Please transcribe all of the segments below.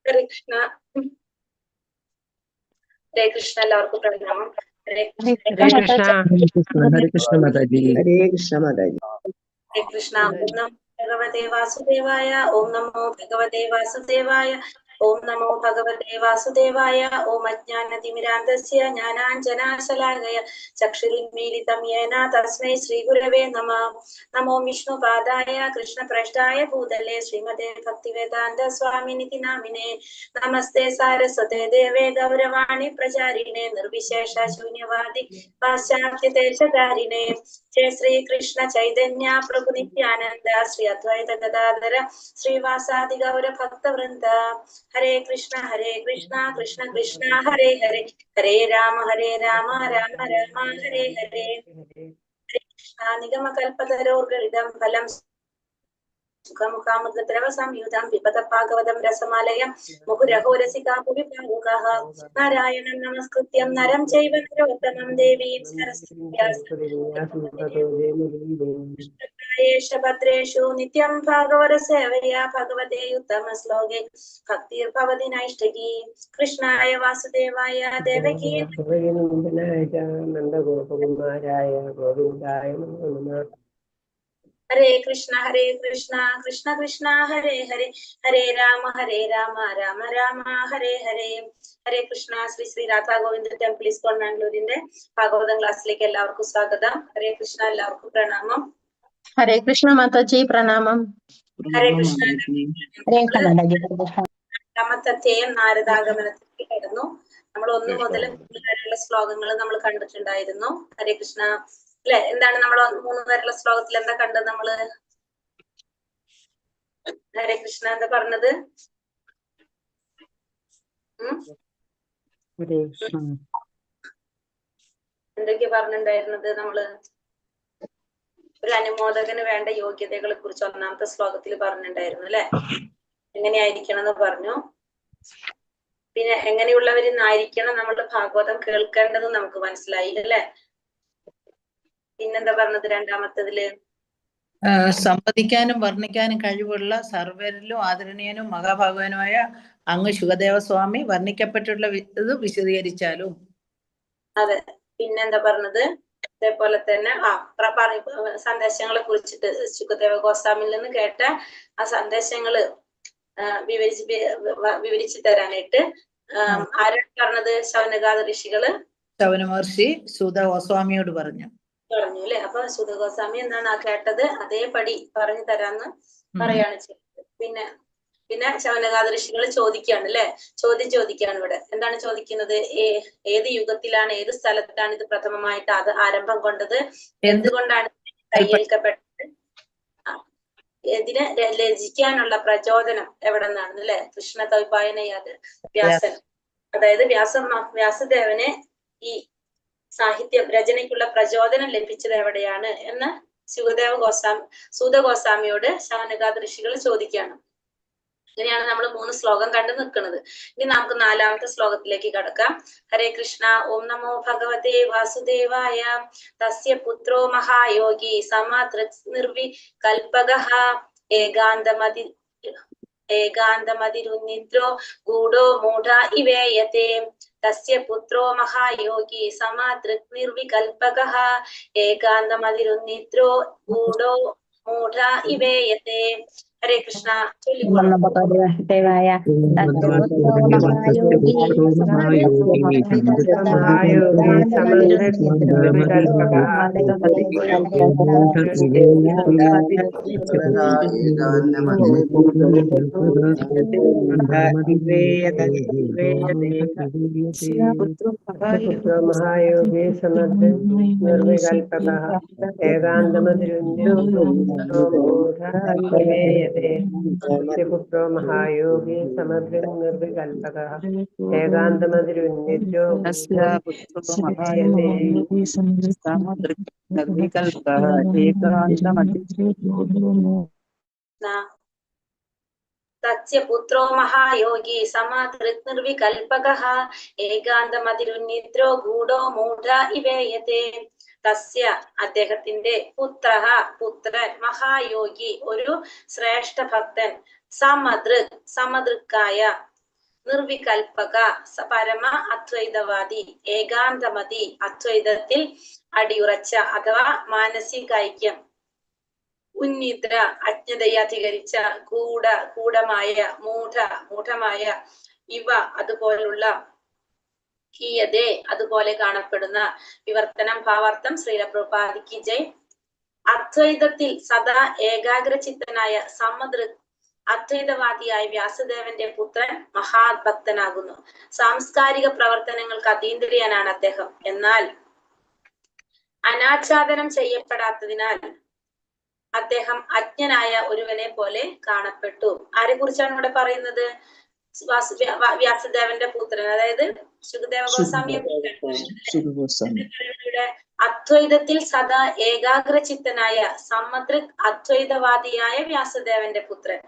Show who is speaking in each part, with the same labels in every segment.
Speaker 1: കൃഷ്ണ ഹരേ കൃഷ്ണ. എല്ലാവർക്കും പ്രണാമം. ഹരേ
Speaker 2: കൃഷ്ണ.
Speaker 3: ഹരേ കൃഷ്ണ മാതാജി.
Speaker 4: ഹരേ കൃഷ്ണ മാതാജി.
Speaker 1: ഹരേ കൃഷ്ണ. ഓം നമോ ഭഗവതേ വാസുദേവായ. ഓം നമോ ഭഗവതേ വാസുദേവായ. ഓം നമോ ഭഗവതേ വാസുദേവായ. ഓം അജ്ഞാനതിമിരാന്തസ്യ ജ്ഞാനാഞ്ജനാശലാകയ ചക്ഷുരുന്മീലിതം യേന തസ്മൈ ശ്രീഗുരവേ നമഃ. നമോ വിഷ്ണുപാദായ കൃഷ്ണപ്രഷ്ഠായ ഭൂതലേ ശ്രീമതേ ഭക്തിവേദാന്ത സ്വാമിനിതി നാമിനേ. നമസ്തേ സാരസ്വതേ ദേവേ ഗൗരവാണി പ്രചാരിണേ നിർവിശേഷ ശൂന്യവാദി പാശ്ചാത്യദേശകാരിണേ. ജയ ശ്രീ കൃഷ്ണ ചൈതന്യ പ്രഭു നിത്യാനന്ദ ശ്രീ അദ്വൈത ഗദാധര ശ്രീവാസാദി ഗൗര ഭക്തവൃന്ദ. ഹരേ കൃഷ്ണ കൃഷ്ണ കൃഷ്ണ ഹരേ ഹരേ, ഹരേ രാമ രാമ രാമ ഹരേ ഹരേ. ഹരേ കൃഷ്ണ. നിഗമകൽപതരോർഗളിതം ഫലം സുഖമുഖാമുദ്രവ സംയുതം പിബത ഭാഗവതം രസമാലയം മുഹുരഹോരസികാ ഭുവി ഭാവുകഃ. നാരായണം നമസ്കൃത്യം നരം ചൈവ നരോത്തമം ദേവീം സരസ്വതീ ഭദ്രേഷു നിത്യം ഭാഗവത സേവയാ ഭഗവതേ ഉത്തമ ശ്ലോകേ ഭക്തിർഭവതി നൈഷ്ടകീ. കൃഷ്ണായ വാസുദേവായ ദേവകീ
Speaker 3: നന്ദഗോപകുമാരായ ഗോവിന്ദായ നമോ നമഃ.
Speaker 1: ഹരേ കൃഷ്ണ കൃഷ്ണ കൃഷ്ണ ഹരേ ഹരേ, ഹരേ രാമ രാമ രാമ ഹരേ ഹരേ. ഹരേ കൃഷ്ണ. ശ്രീ ശ്രീ രാധാ ഗോവിന്ദ ടെമ്പിൾ ഇസ്കോൺ ബാംഗ്ലൂരിന്റെ ഭാഗവതം ക്ലാസ്സിലേക്ക് എല്ലാവർക്കും സ്വാഗതം. ഹരേ കൃഷ്ണ. എല്ലാവർക്കും പ്രണാമം.
Speaker 2: ഹരേ കൃഷ്ണ മാതാജി പ്രണാമം.
Speaker 1: ഹരേ കൃഷ്ണ. രണ്ടാമത്തെ അധ്യായം നാരദാഗമനത്തിലേക്ക് കടന്നു. നമ്മൾ 1 മുതൽ 3 വരെയുള്ള ശ്ലോകങ്ങൾ നമ്മൾ കണ്ടിട്ടുണ്ടായിരുന്നു. ഹരേ കൃഷ്ണ. അല്ലെ, എന്താണ് നമ്മൾ 3 വരെയുള്ള ശ്ലോകത്തിൽ എന്താ കണ്ടത്? നമ്മള് ഹരേ കൃഷ്ണ എന്താ പറഞ്ഞത്? എന്തൊക്കെയാ പറഞ്ഞിട്ടുണ്ടായിരുന്നത്? നമ്മള് ഒരു അനുമോദകന് വേണ്ട യോഗ്യതകളെ കുറിച്ച് 1-ാമത്തെ ശ്ലോകത്തിൽ പറഞ്ഞിട്ടുണ്ടായിരുന്നു അല്ലെ. എങ്ങനെയായിരിക്കണം എന്ന് പറഞ്ഞു. പിന്നെ എങ്ങനെയുള്ളവരിന്നായിരിക്കണം നമ്മൾ ഭാഗവതം കേൾക്കേണ്ടത് നമുക്ക് മനസ്സിലായി അല്ലെ. പിന്നെന്താ പറഞ്ഞത് 2-ാമത്തതില്?
Speaker 5: സംവദിക്കാനും വർണ്ണിക്കാനും കഴിവുള്ള സർവരിലും ആദരണീയനും മഹാഭാഗവനുമായ അങ്ങ് ശുകദേവസ്വാമി വർണ്ണിക്കപ്പെട്ടുള്ള ഇത് വിശദീകരിച്ചാലും. അതെ. പിന്നെന്താ പറഞ്ഞത്? അതേപോലെ തന്നെ സന്ദേശങ്ങളെ കുറിച്ചിട്ട് ശുകദേവ ഗോസ്വാമിയിൽ നിന്ന് കേട്ട ആ സന്ദേശങ്ങള് വിവരിച്ചു തരാനായിട്ട് ആരാണ് പറഞ്ഞത്? ശൗനകാദ ഋഷികള് ശൗന മഹർഷി സൂത ഗോസ്വാമിയോട് പറഞ്ഞു അല്ലെ. അപ്പൊ സൂത ഗോസ്വാമി എന്താണ് ആ കേട്ടത് അതേപടി പറഞ്ഞു തരാന്ന് പറയാണ് ചെയ്തത്. പിന്നെ ശൗനകാദ ഋഷികൾ ചോദിക്കുകയാണ് അല്ലെ. ചോദിക്കുകയാണ് ഇവിടെ. എന്താണ് ചോദിക്കുന്നത്? ഏത് യുഗത്തിലാണ്, ഏത് സ്ഥലത്താണ് ഇത് പ്രഥമമായിട്ട് അത് ആരംഭം കൊണ്ടത്? എന്തുകൊണ്ടാണ് കയ്യേൽക്കപ്പെട്ടത്? ഇതിനെ രചിക്കാനുള്ള പ്രചോദനം എവിടെ നിന്നാണ് അല്ലെ? കൃഷ്ണ ദ്വൈപായനയാത് വ്യാസൻ, അതായത് വ്യാസദേവന് ഈ സാഹിത്യം രചനയ്ക്കുള്ള പ്രചോദനം ലഭിച്ചത് എവിടെയാണ് എന്ന് സൂത ഗോസ്വാമിയോട് ശൗനകാദ ഋഷികൾ ചോദിക്കുകയാണ്. ഇങ്ങനെയാണ് നമ്മൾ 3 ശ്ലോകം കണ്ടു നിൽക്കുന്നത്. ഇനി നമുക്ക് 4-ാമത്തെ ശ്ലോകത്തിലേക്ക് കടക്കാം. ഹരേ കൃഷ്ണ. ഓം നമോ ഭഗവതേ വാസുദേവായ. തസ്യ പുത്രോ മഹായോഗി സമദൃക്നിർവികൽപകഃ ഏകാന്തമതിരുന്നിദ്രോ ഗൂഢോ മൂഢ ഇവേയത്തെ. തസ്യ പുത്രോ മഹായോഗി സമദൃക്നിർവികൽപകഃ ഏകാന്തമതിരുന്നിദ്രോ ഗൂഢോ മൂഢ ഇവേയത്തെ. ഹരേ കൃഷ്ണ ചൊല്ലിക്കോളൂ.
Speaker 2: ദേവായ
Speaker 3: മഹായോഗി സമർത്ഥൻ നിർവികൽപകഃ ഏകാന്തമതിരുന്യതേ മഹായോഗി സമർത്ഥൻ നിർവികൽപകഃ ഏകാന്തമതിരുന്യതോ
Speaker 5: തസ്യ പുത്രോ മഹായോഗി സമദൃക് നിർവികൽപകഃ ഏകാന്തമതിരുന്നിദ്രോ ഗൂഢോ മൂഢ ഇവേയത്തെ. തസ്യ അദ്ദേഹത്തിന്റെ പുത്രൻ മഹായോഗി ഒരു ശ്രേഷ്ഠ ഭക്തൻ സമദൃക്കായ നിർവികൽപക പരമ അദ്വൈതവാദി ഏകാന്തമതി അദ്വൈതത്തിൽ അടിയുറച്ച അഥവാ മാനസിക ഐക്യം ഉന്നിദ്ര അജ്ഞതയെ അധികരിച്ച ഗൂഢമായ മൂഢമായ ഇവ അതുപോലുള്ള കീയതേ അതുപോലെ കാണപ്പെടുന്ന വിവർത്തനം ഭാവാർത്ഥം ശ്രീല പ്രഭുപാദിക്ക് ജയ്. അദ്വൈതത്തിൽ സദാ ഏകാഗ്രചിത്തനായ അദ്വൈതവാദിയായ വ്യാസദേവന്റെ പുത്രൻ മഹാഭക്തനാകുന്നു. സാംസ്കാരിക പ്രവർത്തനങ്ങൾക്ക് അതീന്ദ്രിയനാണ് അദ്ദേഹം. എന്നാൽ അനാച്ഛാദനം ചെയ്യപ്പെടാത്തതിനാൽ അദ്ദേഹം അജ്ഞനായ ഒരുവനെ പോലെ കാണപ്പെട്ടു. ആരെ കുറിച്ചാണ് ഇവിടെ പറയുന്നത്? വ്യാസദേവന്റെ പുത്രൻ, അതായത് ശുകദേവ ഗോസ്വാമിയെ ഇവിടെ അദ്വൈതത്തിൽ സദാ ഏകാഗ്രചിത്തനായ അദ്വൈതവാദിയായ വ്യാസദേവന്റെ പുത്രൻ.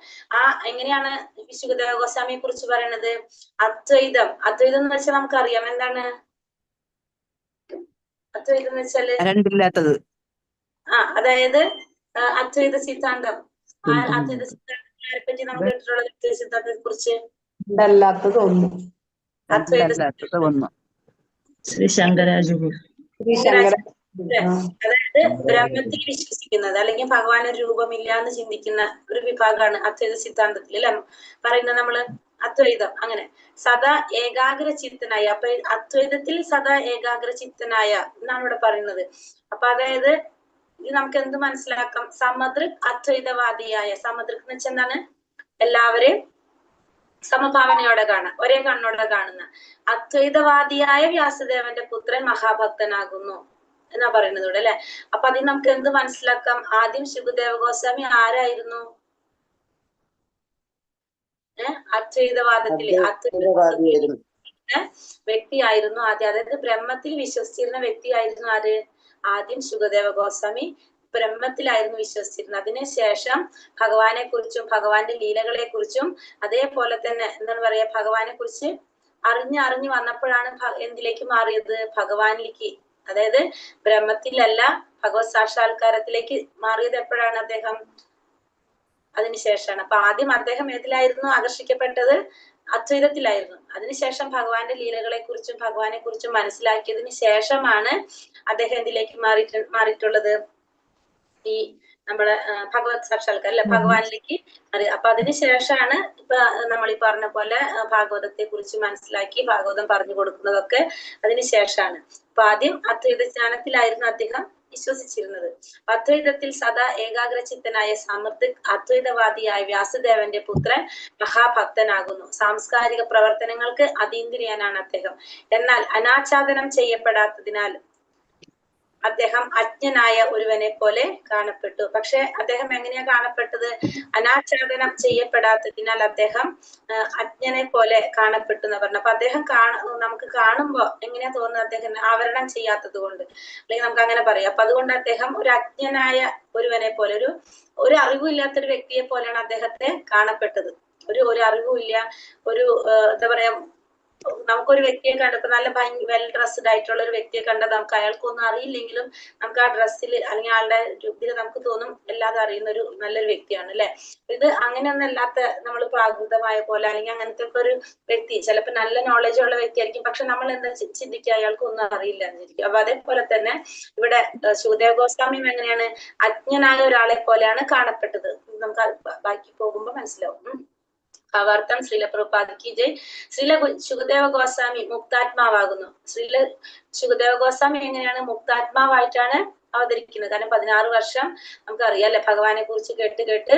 Speaker 5: എങ്ങനെയാണ് ശുകദേവ ഗോസ്വാമിയെ കുറിച്ച് പറയുന്നത്? അദ്വൈതം എന്ന് വെച്ചാൽ നമുക്കറിയാം എന്താണ് അദ്വൈതം എന്ന് വെച്ചാല്
Speaker 4: രണ്ടില്ലാത്തത്.
Speaker 5: അതായത് അദ്വൈത സിദ്ധാന്തം. അദ്വൈത സിദ്ധാന്തത്തിനെ പറ്റി നമ്മൾ കേട്ടിട്ടുള്ള അദ്വൈത സിദ്ധാന്തത്തെ കുറിച്ച്
Speaker 4: ശ്രീ ശങ്കരാചാര്യ
Speaker 5: അതായത് ബ്രഹ്മത്തിൽ വിശ്വസിക്കുന്നത് അല്ലെങ്കിൽ ഭഗവാന് രൂപമില്ല എന്ന് ചിന്തിക്കുന്ന ഒരു വിഭാഗമാണ് അദ്വൈത സിദ്ധാന്തത്തിൽ അല്ലെ പറയുന്നത് നമ്മള് അദ്വൈതം. അങ്ങനെ സദാ ഏകാഗ്രചിത്തനായ, അപ്പൊ അദ്വൈതത്തിൽ സദാ ഏകാഗ്രചിത്തനായ എന്നാണ് ഇവിടെ പറയുന്നത്. അപ്പൊ അതായത് ഇത് നമുക്ക് എന്ത് മനസ്സിലാക്കാം? സമദൃക് അദ്വൈതവാദിയായ, സമദൃക് എന്ന് വെച്ചാൽ എന്താണ്? എല്ലാവരെയും സമഭാവനയോടെ കാണാം, ഒരേ കണ്ണോടെ കാണുന്ന അദ്വൈതവാദിയായ വ്യാസദേവന്റെ പുത്രൻ മഹാഭക്തനാകുന്നു എന്നാ പറയുന്നത് ഇവിടെ അല്ലെ. അപ്പൊ അതിൽ നമുക്ക് എന്ത് മനസ്സിലാക്കാം? ആദ്യം ശുകദേവ ഗോസ്വാമി ആരായിരുന്നു? അദ്വൈതവാദത്തില് വ്യക്തിയായിരുന്നു ആദ്യം. അതായത് ബ്രഹ്മത്തിൽ വിശ്വസിച്ചിരുന്ന വ്യക്തിയായിരുന്നു ആര്? ആദ്യം ശുകദേവ ഗോസ്വാമി ബ്രഹ്മത്തിലായിരുന്നു വിശ്വസിച്ചിരുന്നത്. അതിനുശേഷം ഭഗവാനെ കുറിച്ചും ഭഗവാന്റെ ലീലകളെ കുറിച്ചും അതേപോലെ തന്നെ എന്താണ് പറയാ, ഭഗവാനെ കുറിച്ച് അറിഞ്ഞു വന്നപ്പോഴാണ് എന്തിലേക്ക് മാറിയത്? ഭഗവാനിലേക്ക്. അതായത് ബ്രഹ്മത്തിലല്ല ഭഗവത് സാക്ഷാത്കാരത്തിലേക്ക് മാറിയത് എപ്പോഴാണ് അദ്ദേഹം? അതിനുശേഷമാണ്. അപ്പൊ ആദ്യം അദ്ദേഹം ഏതിലായിരുന്നു ആകർഷിക്കപ്പെട്ടത്? അദ്വൈതത്തിലായിരുന്നു. അതിനുശേഷം ഭഗവാന്റെ ലീലകളെ കുറിച്ചും ഭഗവാനെ കുറിച്ചും മനസ്സിലാക്കിയതിന് ശേഷമാണ് അദ്ദേഹം എന്തിലേക്ക് മാറിയിട്ടുള്ളത്? ഈ നമ്മളെ ഭഗവത് സാക്ഷാത്കാരം അല്ലെ, ഭഗവാനിലേക്ക് അറിയാം. അപ്പൊ അതിനുശേഷമാണ് ഇപ്പൊ നമ്മൾ ഈ പറഞ്ഞ പോലെ ഭാഗവതത്തെ കുറിച്ച് മനസ്സിലാക്കി ഭാഗവതം പറഞ്ഞു കൊടുക്കുന്നതൊക്കെ അതിനുശേഷമാണ്. അപ്പൊ ആദ്യം അദ്വൈത ജ്ഞാനത്തിലായിരുന്നു അദ്ദേഹം വിശ്വസിച്ചിരുന്നത്. അദ്വൈതത്തിൽ സദാ ഏകാഗ്രചിത്തനായ അദ്വൈതവാദിയായ വ്യാസദേവന്റെ പുത്രൻ മഹാഭക്തനാകുന്നു. സാംസ്കാരിക പ്രവർത്തനങ്ങൾക്ക് അതീന്ദ്രിയനാണ് അദ്ദേഹം. എന്നാൽ അനാച്ഛാദനം ചെയ്യപ്പെടാത്തതിനാൽ അദ്ദേഹം അജ്ഞനായ ഒരുവനെ പോലെ കാണപ്പെട്ടു. പക്ഷെ അദ്ദേഹം എങ്ങനെയാ കാണപ്പെട്ടത്? അനാച്ഛാദനം ചെയ്യപ്പെടാത്തതിനാൽ അദ്ദേഹം അജ്ഞനെ പോലെ കാണപ്പെട്ടു എന്ന് പറഞ്ഞു. അപ്പൊ അദ്ദേഹം നമുക്ക് കാണുമ്പോ എങ്ങനെയാ തോന്നുന്നത്? അദ്ദേഹം ആവരണം ചെയ്യാത്തത് കൊണ്ട്, അല്ലെങ്കിൽ നമുക്ക് അങ്ങനെ പറയാം. അപ്പൊ അതുകൊണ്ട് അദ്ദേഹം ഒരു അജ്ഞനായ ഒരുവനെ പോലെ, ഒരു അറിവില്ലാത്തൊരു വ്യക്തിയെ പോലെയാണ് അദ്ദേഹത്തെ കാണപ്പെട്ടത്. ഒരു അറിവുമില്ല, എന്താ പറയാ, നമുക്കൊരു വ്യക്തിയെ കണ്ടപ്പോ നല്ല വെൽ ഡ്രസ്ഡ് ആയിട്ടുള്ള ഒരു വ്യക്തിയെ കണ്ടാൽ നമുക്ക് അയാൾക്കൊന്നും അറിയില്ലെങ്കിലും നമുക്ക് ആ ഡ്രസ്സിൽ അല്ലെങ്കിൽ ആളുടെ ഇതിൽ നമുക്ക് തോന്നും എല്ലാതും അറിയുന്ന ഒരു നല്ലൊരു വ്യക്തിയാണ് അല്ലെ. ഇത് അങ്ങനെയൊന്നും അല്ലാത്ത നമ്മൾ പ്രാകൃതമായ പോലെ അല്ലെങ്കിൽ അങ്ങനത്തെ ഒക്കെ ഒരു വ്യക്തി ചിലപ്പോൾ നല്ല നോളജ് ഉള്ള വ്യക്തിയായിരിക്കും, പക്ഷെ നമ്മൾ എന്താ ചിന്തിക്കുക അയാൾക്കൊന്നും അറിയില്ല എന്നിരിക്കും. അപ്പൊ അതേപോലെ തന്നെ ഇവിടെ ശുകദേവ ഗോസ്വാമി എങ്ങനെയാണ് അജ്ഞനായ ഒരാളെ പോലെയാണ് കാണപ്പെട്ടത്. നമുക്ക് ബാക്കി പോകുമ്പോ മനസ്സിലാവും. ഭാവാർത്ഥം ശ്രീല പ്രഭുപാദ് ജയ്. ശ്രീല ശുകദേവ ഗോസ്വാമി മുക്താത്മാവാകുന്നു. ശ്രീല ശുകദേവ ഗോസ്വാമി എങ്ങനെയാണ് മുക്താത്മാവായിട്ടാണ് അവതരിക്കുന്നത്. കാരണം 16 വർഷം നമുക്കറിയാം അല്ലെ ഭഗവാനെ കുറിച്ച് കേട്ട് കേട്ട്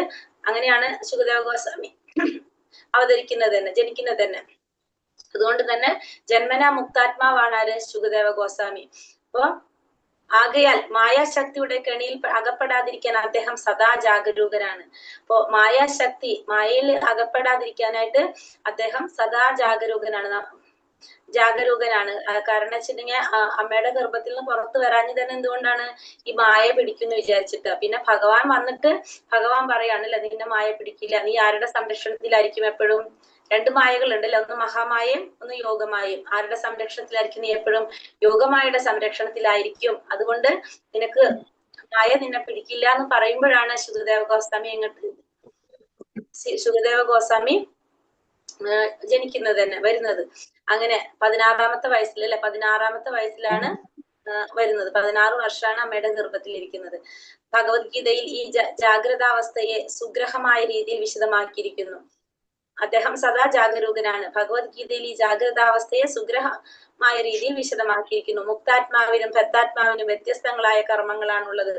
Speaker 5: അങ്ങനെയാണ് ശുകദേവ ഗോസ്വാമി അവതരിക്കുന്നത് തന്നെ, ജനിക്കുന്നത് തന്നെ. അതുകൊണ്ട് തന്നെ ജന്മനാ മുക്താത്മാവാണ് ആര്? ശുകദേവ ഗോസ്വാമി. അപ്പൊ ആകയാൽ മായാശക്തിയുടെ കെണിയിൽ അകപ്പെടാതിരിക്കാൻ അദ്ദേഹം സദാ ജാഗരൂകനാണ്. അപ്പോ മായാശക്തി മായയിൽ അകപ്പെടാതിരിക്കാനായിട്ട് അദ്ദേഹം സദാ ജാഗരൂകനാണ്. കാരണം വെച്ചിട്ടുണ്ടെങ്കിൽ അമ്മയുടെ ഗർഭത്തിൽ നിന്ന് പുറത്തു വരാഞ്ഞ് തന്നെ എന്തുകൊണ്ടാണ്? ഈ മായ പിടിക്കുന്നു വിചാരിച്ചിട്ട്. പിന്നെ ഭഗവാൻ വന്നിട്ട് ഭഗവാൻ പറയാണല്ലേ നിന്നെ മായ പിടിക്കില്ല, നീ ആരുടെ സംരക്ഷണത്തിലായിരിക്കും എപ്പോഴും? 2 മായകൾ ഉണ്ടല്ലോ, ഒന്ന് മഹാമായയും ഒന്ന് യോഗമായയും. ആരുടെ സംരക്ഷണത്തിലായിരിക്കും? നീ എപ്പോഴും യോഗമായയുടെ സംരക്ഷണത്തിലായിരിക്കും. അതുകൊണ്ട് നിനക്ക് മായ നിന്നെ പിടിക്കില്ല എന്ന് പറയുമ്പോഴാണ് ശുകദേവ ഗോസ്വാമി ജനിക്കുന്നത് തന്നെ, വരുന്നത്. അങ്ങനെ 16ാമത്തെ വയസ്സിൽ അല്ലെ, 16ാമത്തെ വയസ്സിലാണ് വരുന്നത്. 16 വർഷമാണ് അമ്മയുടെ ഗർഭത്തിലിരിക്കുന്നത്. ഭഗവത്ഗീതയിൽ ഈ ജാഗ്രതാവസ്ഥയെ സുഗ്രഹമായ രീതിയിൽ വിശദമാക്കിയിരിക്കുന്നു. അദ്ദേഹം സദാ ജാഗരൂകനാണ്. ഭഗവത്ഗീതയിൽ ഈ ജാഗ്രതാവസ്ഥയെ സുഗ്രഹമായ രീതിയിൽ വിശദമാക്കിയിരിക്കുന്നു. മുക്താത്മാവിനും ഭക്താത്മാവിനും വ്യത്യസ്തങ്ങളായ കർമ്മങ്ങളാണുള്ളത്.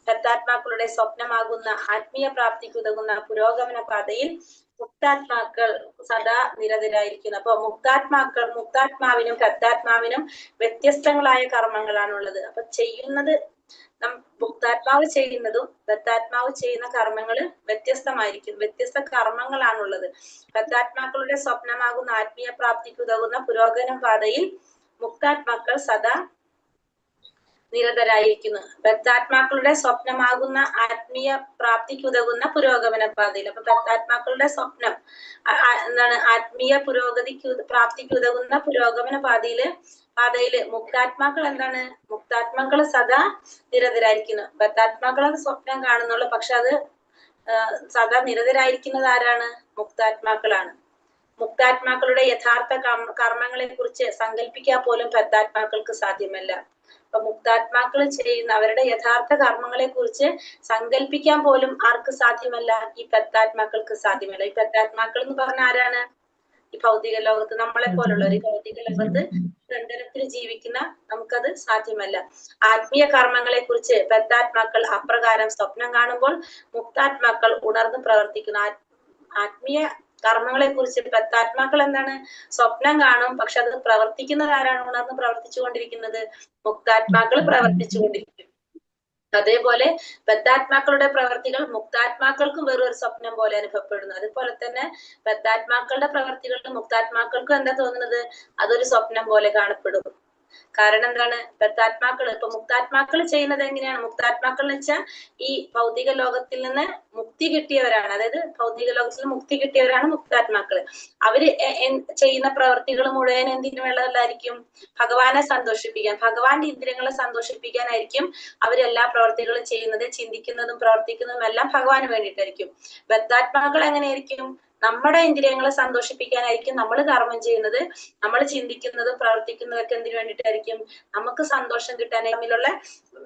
Speaker 5: ഭക്താത്മാക്കളുടെ സ്വപ്നമാകുന്ന ആത്മീയ പ്രാപ്തിക്ക് ഉതകുന്ന പുരോഗമന പാതയിൽ മുക്താത്മാക്കൾ സദാ നിരതരായിരിക്കുന്നു. അപ്പൊ മുക്താത്മാവിനും ഭക്താത്മാവിനും വ്യത്യസ്തങ്ങളായ കർമ്മങ്ങളാണുള്ളത്. അപ്പൊ ചെയ്യുന്നത് മുക്താത്മാവ് ചെയ്യുന്നതും ഭക്താത്മാവ് ചെയ്യുന്ന കർമ്മങ്ങള് വ്യത്യസ്തമായിരിക്കും. വ്യത്യസ്ത കർമ്മങ്ങളാണുള്ളത്. ഭക്താത്മാക്കളുടെ സ്വപ്നമാകുന്ന ആത്മീയ പ്രാപ്തിക്ക് ഉതകുന്ന പുരോഗമന പാതയിൽ മുക്താത്മാക്കൾ സദാ നിരതരായിരിക്കുന്നു. ഭക്താത്മാക്കളുടെ സ്വപ്നമാകുന്ന ആത്മീയ പ്രാപ്തിക്ക് ഉതകുന്ന പുരോഗമന പാതയിൽ. അപ്പൊ ഭക്താത്മാക്കളുടെ സ്വപ്നം എന്താണ്? ആത്മീയ പ്രാപ്തിക്ക് ഉതകുന്ന പുരോഗമന പാതയില് മുക്താത്മാക്കൾ എന്താണ്? മുക്താത്മാക്കൾ സദാ നിരതരായിരിക്കുന്നു. ഭക്താത്മാക്കൾ സ്വപ്നം കാണുന്നുള്ളൂ, പക്ഷെ അത് സദാ നിരതരായിരിക്കുന്നത് ആരാണ്? മുക്താത്മാക്കളാണ്. മുക്താത്മാക്കളുടെ യഥാർത്ഥ കർമ്മങ്ങളെ കുറിച്ച് സങ്കല്പിക്കാൻ പോലും ഭക്താത്മാക്കൾക്ക് സാധ്യമല്ല. അപ്പൊ മുക്താത്മാക്കൾ ചെയ്യുന്ന അവരുടെ യഥാർത്ഥ കർമ്മങ്ങളെ കുറിച്ച് സങ്കല്പിക്കാൻ പോലും ആർക്ക് സാധ്യമല്ല? ഈ ഭക്താത്മാക്കൾക്ക് സാധ്യമല്ല. ഈ ഭക്താത്മാക്കൾ എന്ന് പറഞ്ഞ ആരാണ്? ഈ ഭൗതിക ലോകത്ത് നമ്മളെ പോലുള്ള ഒരു ഭൗതിക ലോകത്ത് ബന്ധനത്തിൽ ജീവിക്കുന്ന നമുക്കത് സാധ്യമല്ല. ആത്മീയ കർമ്മങ്ങളെ കുറിച്ച് ഭക്താത്മാക്കൾ അപ്രകാരം സ്വപ്നം കാണുമ്പോൾ മുക്താത്മാക്കൾ ഉണർന്ന് പ്രവർത്തിക്കുന്നു. ആത്മീയ കർമ്മങ്ങളെ കുറിച്ച് ഭക്താത്മാക്കൾ എന്താണ്? സ്വപ്നം കാണും, പക്ഷെ അത് പ്രവർത്തിക്കുന്നത് ആരാണ്? ഉണർന്ന് പ്രവർത്തിച്ചുകൊണ്ടിരിക്കുന്നത് മുക്താത്മാക്കൾ പ്രവർത്തിച്ചുകൊണ്ടിരിക്കും. അതേപോലെ ഭക്താത്മാക്കളുടെ പ്രവർത്തികൾ മുക്താത്മാക്കൾക്കും വെറും ഒരു സ്വപ്നം പോലെ അനുഭവപ്പെടുന്നു. അതുപോലെ തന്നെ ഭക്താത്മാക്കളുടെ പ്രവർത്തികൾ മുക്താത്മാക്കൾക്കും എന്താ തോന്നുന്നത്? അതൊരു സ്വപ്നം പോലെ കാണപ്പെടും. കാരണം എന്താണ്? ഇപ്പൊ മുക്താത്മാക്കൾ ചെയ്യുന്നത് എങ്ങനെയാണ്? മുക്താത്മാക്കൾ എന്ന് വെച്ചാൽ ഈ ഭൗതിക ലോകത്തിൽ നിന്ന് മുക്തി കിട്ടിയവരാണ്. അതായത് ഭൗതിക ലോകത്തിൽ മുക്തി കിട്ടിയവരാണ് മുക്താത്മാക്കള്. അവര് ചെയ്യുന്ന പ്രവർത്തികൾ മുഴുവൻ എന്തിനു വേണ്ടതായിരിക്കും? ഭഗവാനെ സന്തോഷിപ്പിക്കാൻ, ഭഗവാന്റെ ഇന്ദ്രിയങ്ങളെ സന്തോഷിപ്പിക്കാനായിരിക്കും അവരെല്ലാ പ്രവർത്തികളും ചെയ്യുന്നത്. ചിന്തിക്കുന്നതും പ്രവർത്തിക്കുന്നതും എല്ലാം ഭഗവാന് വേണ്ടിയിട്ടായിരിക്കും. ഭക്താത്മാക്കൾ എങ്ങനെയായിരിക്കും? നമ്മുടെ ഇന്ദ്രിയങ്ങളെ സന്തോഷിപ്പിക്കാനായിരിക്കും നമ്മൾ കർമ്മം ചെയ്യുന്നത്. നമ്മൾ ചിന്തിക്കുന്നതും പ്രവർത്തിക്കുന്നതൊക്കെ എന്തിനു വേണ്ടിയിട്ടായിരിക്കും? നമുക്ക് സന്തോഷം കിട്ടാൻ. തമ്മിലുള്ള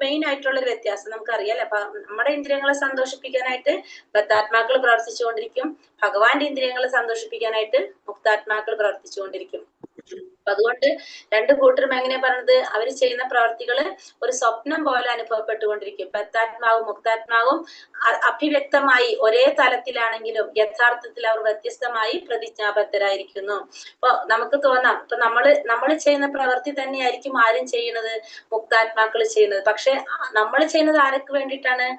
Speaker 5: മെയിൻ ആയിട്ടുള്ള ഒരു വ്യത്യാസം നമുക്കറിയാം. അപ്പൊ നമ്മുടെ ഇന്ദ്രിയങ്ങളെ സന്തോഷിപ്പിക്കാനായിട്ട് ഭക്താത്മാക്കൾ പ്രവർത്തിച്ചുകൊണ്ടിരിക്കും, ഭഗവാന്റെ ഇന്ദ്രിയങ്ങളെ സന്തോഷിപ്പിക്കാനായിട്ട് മുക്താത്മാക്കൾ പ്രവർത്തിച്ചുകൊണ്ടിരിക്കും. അതുകൊണ്ട് 2 കൂട്ടരും എങ്ങനെയാ പറഞ്ഞത്? അവർ ചെയ്യുന്ന പ്രവർത്തികള് ഒരു സ്വപ്നം പോലെ അനുഭവപ്പെട്ടുകൊണ്ടിരിക്കും. ഭക്താത്മാവും മുക്താത്മാവും അഭിവ്യക്തമായി ഒരേ തലത്തിലാണെങ്കിലും യഥാർത്ഥത്തിൽ അവർ വ്യത്യസ്തമായി പ്രതിജ്ഞാബദ്ധരായിരിക്കുന്നു. അപ്പൊ നമുക്ക് തോന്നാം ഇപ്പൊ നമ്മൾ ചെയ്യുന്ന പ്രവൃത്തി തന്നെയായിരിക്കും ആരും ചെയ്യുന്നത്? മുക്താത്മാക്കൾ ചെയ്യുന്നത്. പക്ഷെ നമ്മൾ ചെയ്യുന്നത് ആർക്ക് വേണ്ടിയിട്ടാണ്?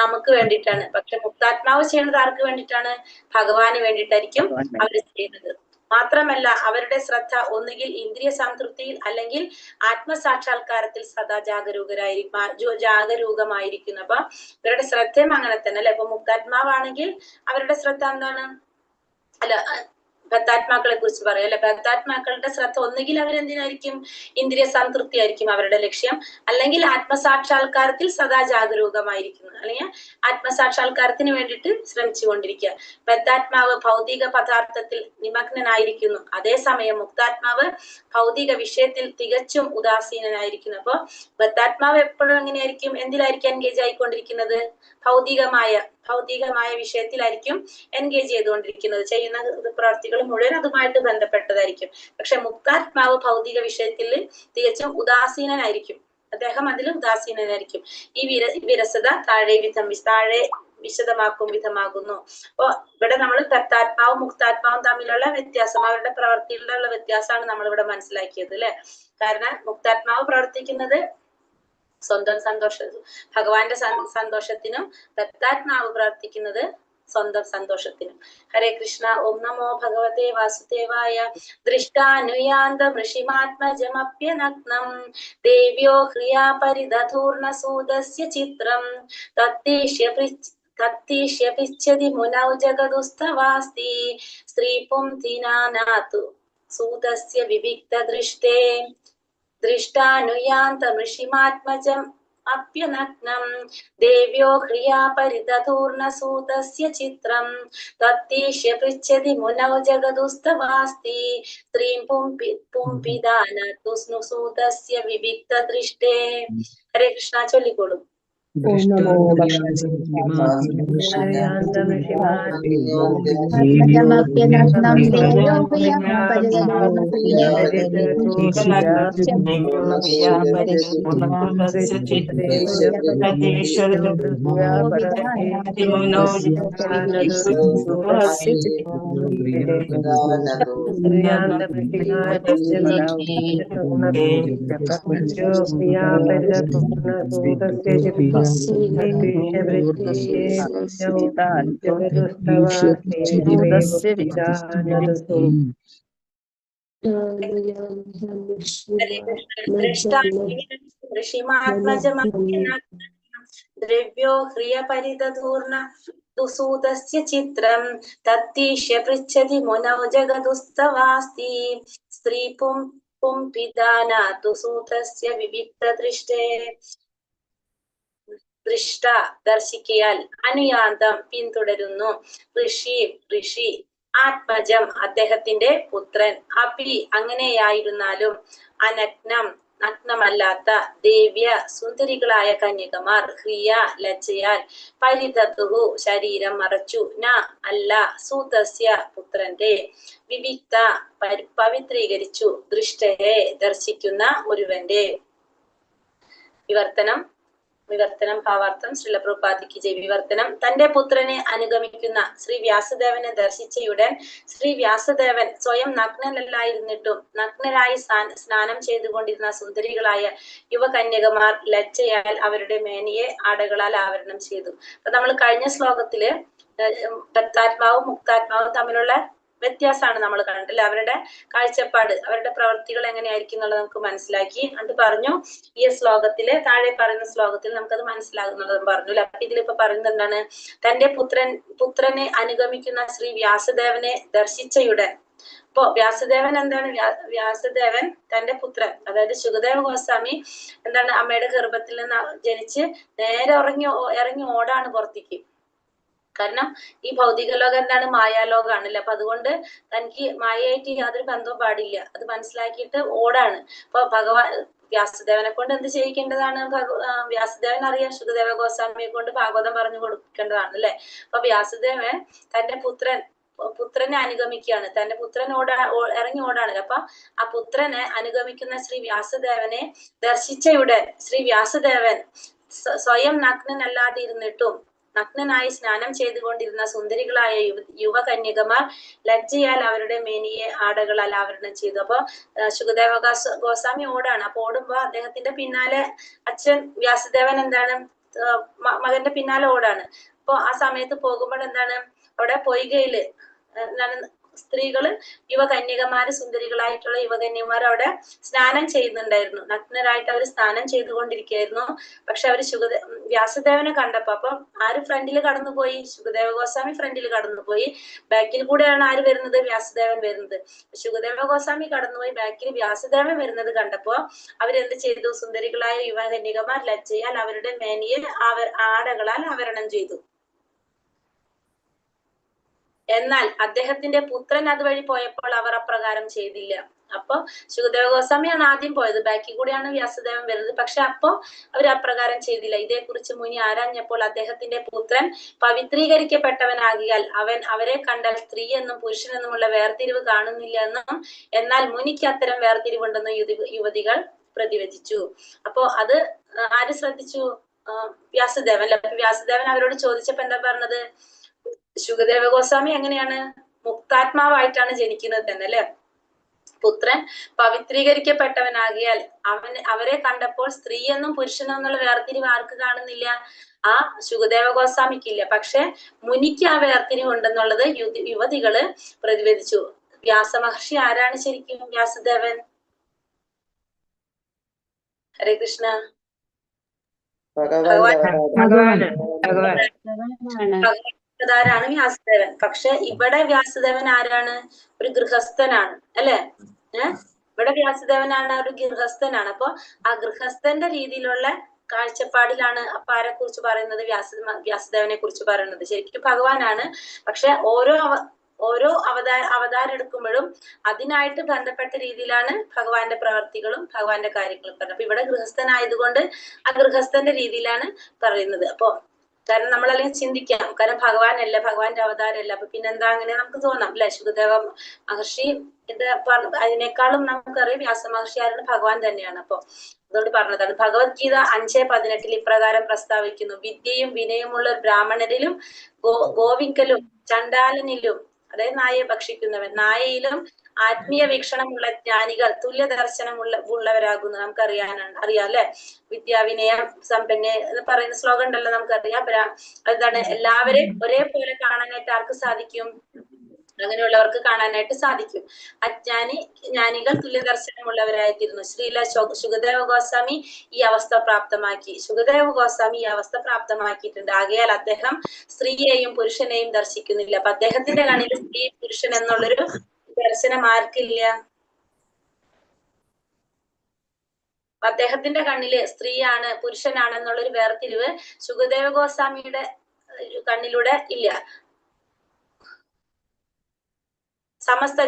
Speaker 5: നമുക്ക് വേണ്ടിയിട്ടാണ്. പക്ഷെ മുക്താത്മാവ് ചെയ്യുന്നത് ആർക്ക് വേണ്ടിയിട്ടാണ്? ഭഗവാന് വേണ്ടിയിട്ടായിരിക്കും അവർ ചെയ്യുന്നത്. മാത്രമല്ല അവരുടെ ശ്രദ്ധ ഒന്നുകിൽ ഇന്ദ്രിയ സംതൃപ്തിയിൽ അല്ലെങ്കിൽ ആത്മസാക്ഷാത്കാരത്തിൽ സദാ ജാഗരൂകമായിരിക്കുന്നു. അപ്പൊ ഇവരുടെ ശ്രദ്ധയും അങ്ങനെ തന്നെ അല്ലെ. ഇപ്പൊ മുക്താത്മാവാണെങ്കിൽ അവരുടെ ശ്രദ്ധ എന്താണ്? ബദ്ധാത്മാക്കളെ കുറിച്ച് പറയാം അല്ലെ. ബദ്ധാത്മാക്കളുടെ ശ്രദ്ധ ഒന്നുകിൽ അവരെന്തിനായിരിക്കും, ഇന്ദ്രിയ സംതൃപ്തി ആയിരിക്കും അവരുടെ ലക്ഷ്യം, അല്ലെങ്കിൽ ആത്മസാക്ഷാത്കാരത്തിൽ സദാ ജാഗരൂകമായിരിക്കുന്നു, അല്ലെങ്കിൽ ആത്മസാക്ഷാത്കാരത്തിന് വേണ്ടിയിട്ട് ശ്രമിച്ചുകൊണ്ടിരിക്കുക. ബദ്ധാത്മാവ് ഭൗതിക പദാർത്ഥത്തിൽ നിമഗ്നനായിരിക്കുന്നു, അതേസമയം മുക്താത്മാവ് ഭൗതിക വിഷയത്തിൽ തികച്ചും ഉദാസീനനായിരിക്കുന്നു. അപ്പൊ ബദ്ധാത്മാവ് എപ്പോഴും എങ്ങനെയായിരിക്കും, എന്തിലായിരിക്കും എൻഗേജ് ആയിക്കൊണ്ടിരിക്കുന്നത്, ഭൗതികമായ വിഷയത്തിലായിരിക്കും എൻഗേജ് ചെയ്തുകൊണ്ടിരിക്കുന്നത്. ചെയ്യുന്ന പ്രവർത്തികൾ മുഴുവൻ അതുമായിട്ട് ബന്ധപ്പെട്ടതായിരിക്കും. പക്ഷെ മുക്താത്മാവ് ഭൗതിക വിഷയത്തിൽ തികച്ചും ഉദാസീനനായിരിക്കും, അദ്ദേഹം അതിൽ ഉദാസീനനായിരിക്കും. ഈ വിരസത താഴെ വിശദമാക്കും വിധമാകുന്നു. അപ്പൊ ഇവിടെ നമ്മൾ ബദ്ധാത്മാവും മുക്താത്മാവും തമ്മിലുള്ള വ്യത്യാസം, അവരുടെ പ്രവർത്തിയിലുള്ള വ്യത്യാസമാണ് നമ്മൾ ഇവിടെ മനസ്സിലാക്കിയത് അല്ലെ. കാരണം മുക്താത്മാവ് പ്രവർത്തിക്കുന്നത് സ്വന്തം ഭഗവാന്റെ സന്തോഷത്തിനും, ബദ്ധാത്മാവ് പ്രവർത്തിക്കുന്നത് സ്വന്തം സന്തോഷത്തിനും. ഹരേ കൃഷ്ണ. ഓം നമോ ഭഗവതേ വാസുദേവായ. ദൃഷ്ടാനുയാന്ത ഋഷിമാത്മജമപ്യനഗ്നം ദേവ്യോ ഹ്രിയാ പരിദധൂർണ സൂതസ്യ ചിത്രം തത്തീഷ്യപിച്ഛതി മുനൗ ജഗദുസ്തവാസ്തി സ്ത്രീ പുംഥിനാനാതു സൂതസ്യ വിവിക്ത ദൃഷ്ടേ. ദൃഷ്ടാനുയാന്തമൃഷിമാത്മജം അപ്യനഗ്നം ദേവ്യോ ഹ്രിയാ പരിദധൂർണ സൂതസ്യ ചിത്രം തത്തീഷ്യപൃച്ഛതി മുനൗ ജഗദുസ്തവാസ്തി സ്ത്രീം പുംപിദാനതു സൂതസ്യ വിവിക്ത ദൃഷ്ടേ. ഹരേ കൃഷ്ണ. ചൊല്ലിക്കോളൂ. ദ്രവ്യോ ഹ്രിയ പരിദധൂർണ സൂതസ്യ ചിത്രം തത്തീഷ്യപൃച്ഛതി മുനൗ ജഗദുസ്തവാസ്തി സ്ത്രീ പുംപിദാനതു സൂതസ്യ വിവിക്ത ദൃഷ്ടേ. ദൃഷ്ട ദർശിക്കയാൽ, അനുയാന്തം പിന്തുടരുന്നു, ഋഷി ആത്മജം അദ്ദേഹത്തിന്റെ പുത്രൻ, അപി അങ്ങനെയായിരുന്നാലും, അനഗ്നം നഗ്നമല്ലാത്ത, ദേവ്യ സുന്ദരികളായ കന്യകമാർ, ഹ്രിയ ലജ്ജയാൽ, പരിദധുഹു ശരീരം മറച്ചു, ന അല്ല, സൂതസ്യ പുത്രന്റെ, വിവിക്ത പവിത്രീകരിച്ചു, ദൃഷ്ടയെ ദർശിക്കുന്ന ഒരുവന്റെ. വിവർത്തനം ഭാവാർത്ഥം. ശ്രീല പ്രഭുപാദിക്ക് ജയ്. വിവർത്തനം. തന്റെ പുത്രനെ അനുഗമിക്കുന്ന ശ്രീ വ്യാസദേവനെ ദർശിച്ചയുടൻ ശ്രീ വ്യാസദേവൻ സ്വയം നഗ്നനല്ലായിരുന്നിട്ടും നഗ്നരായി സ്നാനം ചെയ്തുകൊണ്ടിരുന്ന സുന്ദരികളായ യുവകന്യകമാർ ലജ്ജയാൽ അവരുടെ മേനിയെ ആടകളാൽ ആവരണം ചെയ്തു. അപ്പൊ നമ്മൾ കഴിഞ്ഞ ശ്ലോകത്തില് ബദ്ധാത്മാവും മുക്താത്മാവും തമ്മിലുള്ള വ്യത്യാസമാണ് നമ്മൾ കണ്ടില്ല. അവരുടെ കാഴ്ചപ്പാട്, അവരുടെ പ്രവർത്തികൾ എങ്ങനെയായിരിക്കും എന്നുള്ളത് നമുക്ക് മനസ്സിലാക്കി. അത് പറഞ്ഞു ഈ ശ്ലോകത്തില്, താഴെ പറയുന്ന ശ്ലോകത്തിൽ നമുക്കത് മനസ്സിലാകുന്നുള്ളത് പറഞ്ഞു. അപ്പൊ ഇതിലിപ്പോ പറയുന്നത് എന്താണ്, തന്റെ പുത്രനെ അനുഗമിക്കുന്ന ശ്രീ വ്യാസദേവനെ ദർശിച്ചയുടൻ. അപ്പൊ വ്യാസദേവൻ എന്താണ്, വ്യാസദേവൻ തന്റെ പുത്രൻ, അതായത് ശുകദേവ ഗോസ്വാമി എന്താണ്, അമ്മയുടെ ഗർഭത്തിൽ നിന്ന് ജനിച്ച് നേരെ ഇറങ്ങി ഓടാണ് പുറത്തേക്ക്. കാരണം ഈ ഭൗതിക ലോകം എന്താണ്, മായാലോകാണല്ലോ. അപ്പൊ അതുകൊണ്ട് തനിക്ക് മായയായിട്ട് യാതൊരു ബന്ധവും പാടില്ല, അത് മനസ്സിലാക്കിയിട്ട് ഓടാണ്. അപ്പൊ വ്യാസദേവനെ കൊണ്ട് എന്ത് ചെയ്യിക്കേണ്ടതാണ്, വ്യാസദേവൻ അറിയാം, ശുകദേവ ഗോസ്വാമിയെ കൊണ്ട് ഭാഗവതം പറഞ്ഞു കൊടുക്കേണ്ടതാണ് അല്ലെ. അപ്പൊ വ്യാസദേവൻ തന്റെ പുത്രനെ അനുഗമിക്കുകയാണ്, തന്റെ പുത്രൻ ഇറങ്ങി ഓടാണ്. അപ്പൊ ആ പുത്രനെ അനുഗമിക്കുന്ന ശ്രീ വ്യാസദേവനെ ദർശിച്ചയുടൻ ശ്രീ വ്യാസദേവൻ സ്വയം നഗ്നനല്ലാതിരുന്നിട്ടും നഗ്നനായി സ്നാനം ചെയ്തുകൊണ്ടിരുന്ന സുന്ദരികളായ യുവകന്യകമാർ ലജ്ജയാൽ അവരുടെ മേനിയെ ആടകളാൽ ആവരണം ചെയ്തു. അപ്പൊ ശുകദേവ ഗോസ്വാമി ഓടാണ്. അപ്പൊ ഓടുമ്പോ അദ്ദേഹത്തിന്റെ പിന്നാലെ അച്ഛൻ വ്യാസദേവൻ എന്താണ്, മകന്റെ പിന്നാലെ ഓടാണ്. അപ്പൊ ആ സമയത്ത് പോകുമ്പോൾ എന്താണ്, അവിടെ പൊയ്കയില് എന്താണ് സ്ത്രീകള് യുവകന്യകമാര്, സുന്ദരികളായിട്ടുള്ള യുവകന്യകമാർ അവിടെ സ്നാനം ചെയ്യുന്നുണ്ടായിരുന്നു. നഗ്നരായിട്ട് അവർ സ്നാനം ചെയ്തുകൊണ്ടിരിക്കുകയായിരുന്നു. പക്ഷെ അവര് വ്യാസദേവനെ കണ്ടപ്പോ, അപ്പൊ ആര് ഫ്രണ്ടിൽ കടന്നുപോയി? ശുകദേവ ഗോസ്വാമി ഫ്രണ്ടിൽ കടന്നുപോയി. ബാക്കിൽ കൂടെയാണ് ആര് വരുന്നത്? വ്യാസദേവൻ വരുന്നത്. ശുകദേവ ഗോസ്വാമി കടന്നുപോയി, ബാക്കിൽ വ്യാസദേവൻ വരുന്നത് കണ്ടപ്പോ അവരെന്ത് ചെയ്തു? സുന്ദരികളായ യുവകന്യകമാർ ലജ്ജയാൽ അവരുടെ മേനിയെ ആടകളാൽ ആവരണം ചെയ്തു. എന്നാൽ അദ്ദേഹത്തിന്റെ പുത്രൻ അതുവഴി പോയപ്പോൾ അവർ അപ്രകാരം ചെയ്തില്ല. അപ്പൊ ശുകദേവ ഗോസ്വാമിയാണ് ആദ്യം പോയത്, ബാക്കി കൂടെയാണ് വ്യാസദേവൻ വരുന്നത്. പക്ഷെ അപ്പോ അവർ അപ്രകാരം ചെയ്തില്ല. ഇതേക്കുറിച്ച് മുനി ആരാഞ്ഞപ്പോൾ അദ്ദേഹത്തിന്റെ പുത്രൻ പവിത്രീകരിക്കപ്പെട്ടവനാകിയാൽ അവരെ കണ്ടാൽ സ്ത്രീ എന്നും പുരുഷനെന്നുമുള്ള വേർതിരിവ് കാണുന്നില്ല എന്നും, എന്നാൽ മുനിക്ക് അത്തരം വേർതിരിവുണ്ടെന്നും യുവതികൾ പ്രതിവചിച്ചു. അപ്പോ അത് ആര് ശ്രദ്ധിച്ചു? വ്യാസദേവൻ. വ്യാസദേവൻ അവരോട് ചോദിച്ചപ്പോ എന്താ പറഞ്ഞത്? ശുകദേവ ഗോസ്വാമി എങ്ങനെയാണ്? മുക്താത്മാവായിട്ടാണ് ജനിക്കുന്നത് തന്നെ, അല്ലെ? പുത്രൻ പവിത്രീകരിക്കപ്പെട്ടവനാകിയാൽ അവരെ കണ്ടപ്പോൾ സ്ത്രീ എന്നും പുരുഷനും എന്നുള്ള വേർതിരിവ് ആർക്ക് കാണുന്നില്ല? ആ ശുകദേവ ഗോസ്വാമിക്കില്ല. പക്ഷെ മുനിക്ക് ആ വേർതിരിവ് ഉണ്ടെന്നുള്ളത് യുവതികള് പ്രതിവേദിച്ചു. വ്യാസമഹർഷി ആരാണ് ശരിക്കും? വ്യാസദേവൻ. ഹരേ കൃഷ്ണ. ഭഗവാനാണ് വ്യാസദേവൻ. പക്ഷെ ഇവിടെ വ്യാസദേവൻ ആരാണ്? ഒരു ഗൃഹസ്ഥനാണ്, അല്ലെ? ഇവിടെ വ്യാസദേവനാണ് ഒരു ഗൃഹസ്ഥനാണ്. അപ്പൊ ആ ഗൃഹസ്ഥന്റെ രീതിയിലുള്ള കാഴ്ചപ്പാടിലാണ് അപ്പൊ ആരെ കുറിച്ച് പറയുന്നത്? വ്യാസദേവനെ കുറിച്ച് പറയുന്നത്. ശരിക്കും ഭഗവാനാണ്. പക്ഷെ ഓരോ അവതാരം എടുക്കുമ്പോഴും അതിനായിട്ട് ബന്ധപ്പെട്ട രീതിയിലാണ് ഭഗവാന്റെ പ്രവർത്തികളും ഭഗവാന്റെ കാര്യങ്ങളും പറയുന്നത്. അപ്പൊ ഇവിടെ ഗൃഹസ്ഥനായതുകൊണ്ട് ആ ഗൃഹസ്ഥന്റെ രീതിയിലാണ് പറയുന്നത്. അപ്പൊ കാരണം നമ്മൾ അല്ലെങ്കിൽ ചിന്തിക്കാം, കാരണം ഭഗവാനല്ല, ഭഗവാന്റെ അവതാരമല്ല, അപ്പൊ പിന്നെന്താ അങ്ങനെ നമുക്ക് തോന്നാം, അല്ലെ? ശുകദേവ മഹർഷി ഇത് അതിനേക്കാളും നമുക്കറിയാം വ്യാസ മഹർഷി ആരാണ്? ഭഗവാൻ തന്നെയാണ്. അപ്പൊ അതുകൊണ്ട് പറഞ്ഞതാണ്. ഭഗവത്ഗീത 5:18 ഇപ്രകാരം പ്രസ്താവിക്കുന്നു: വിദ്യയും വിനയമുള്ള ബ്രാഹ്മണരിലും ഗോവിങ്കലും ചണ്ടാലനിലും, അതായത് നായയെ ഭക്ഷിക്കുന്നവൻ, നായയിലും ആത്മീയ വീക്ഷണമുള്ള ജ്ഞാനികൾ തുല്യ ദർശനമുള്ളവരാകുന്നു. നമുക്കറിയാം, അല്ലെ? വിദ്യാവിനയം സമ്പന്നെ എന്ന് പറയുന്ന ശ്ലോകം ഉണ്ടല്ലോ, നമുക്കറിയാം. എന്താണ്? എല്ലാവരെയും ഒരേപോലെ കാണാനായിട്ട് ആർക്ക് സാധിക്കും? അങ്ങനെയുള്ളവർക്ക് കാണാനായിട്ട് സാധിക്കും. ജ്ഞാനികൾ തുല്യ ദർശനമുള്ളവരായിത്തീരുന്നു. ശ്രീല ശുകദേവ ഗോസ്വാമി ഈ അവസ്ഥ പ്രാപ്തമാക്കി. ശുകദേവ ഗോസ്വാമി ഈ അവസ്ഥ പ്രാപ്തമാക്കിയിട്ടുണ്ട്. ആകയാൽ അദ്ദേഹം സ്ത്രീയെയും പുരുഷനെയും ദർശിക്കുന്നില്ല. അപ്പൊ അദ്ദേഹത്തിന്റെ കണ്ണിൽ സ്ത്രീ പുരുഷൻ എന്നുള്ളൊരു ദർശനം ആർക്കില്ല? അദ്ദേഹത്തിന്റെ കണ്ണില് സ്ത്രീയാണ് പുരുഷനാണെന്നുള്ളൊരു വേർതിരിവ് ശുകദേവ ഗോസ്വാമിയുടെ കണ്ണിലൂടെ ഇല്ല. സമസ്ത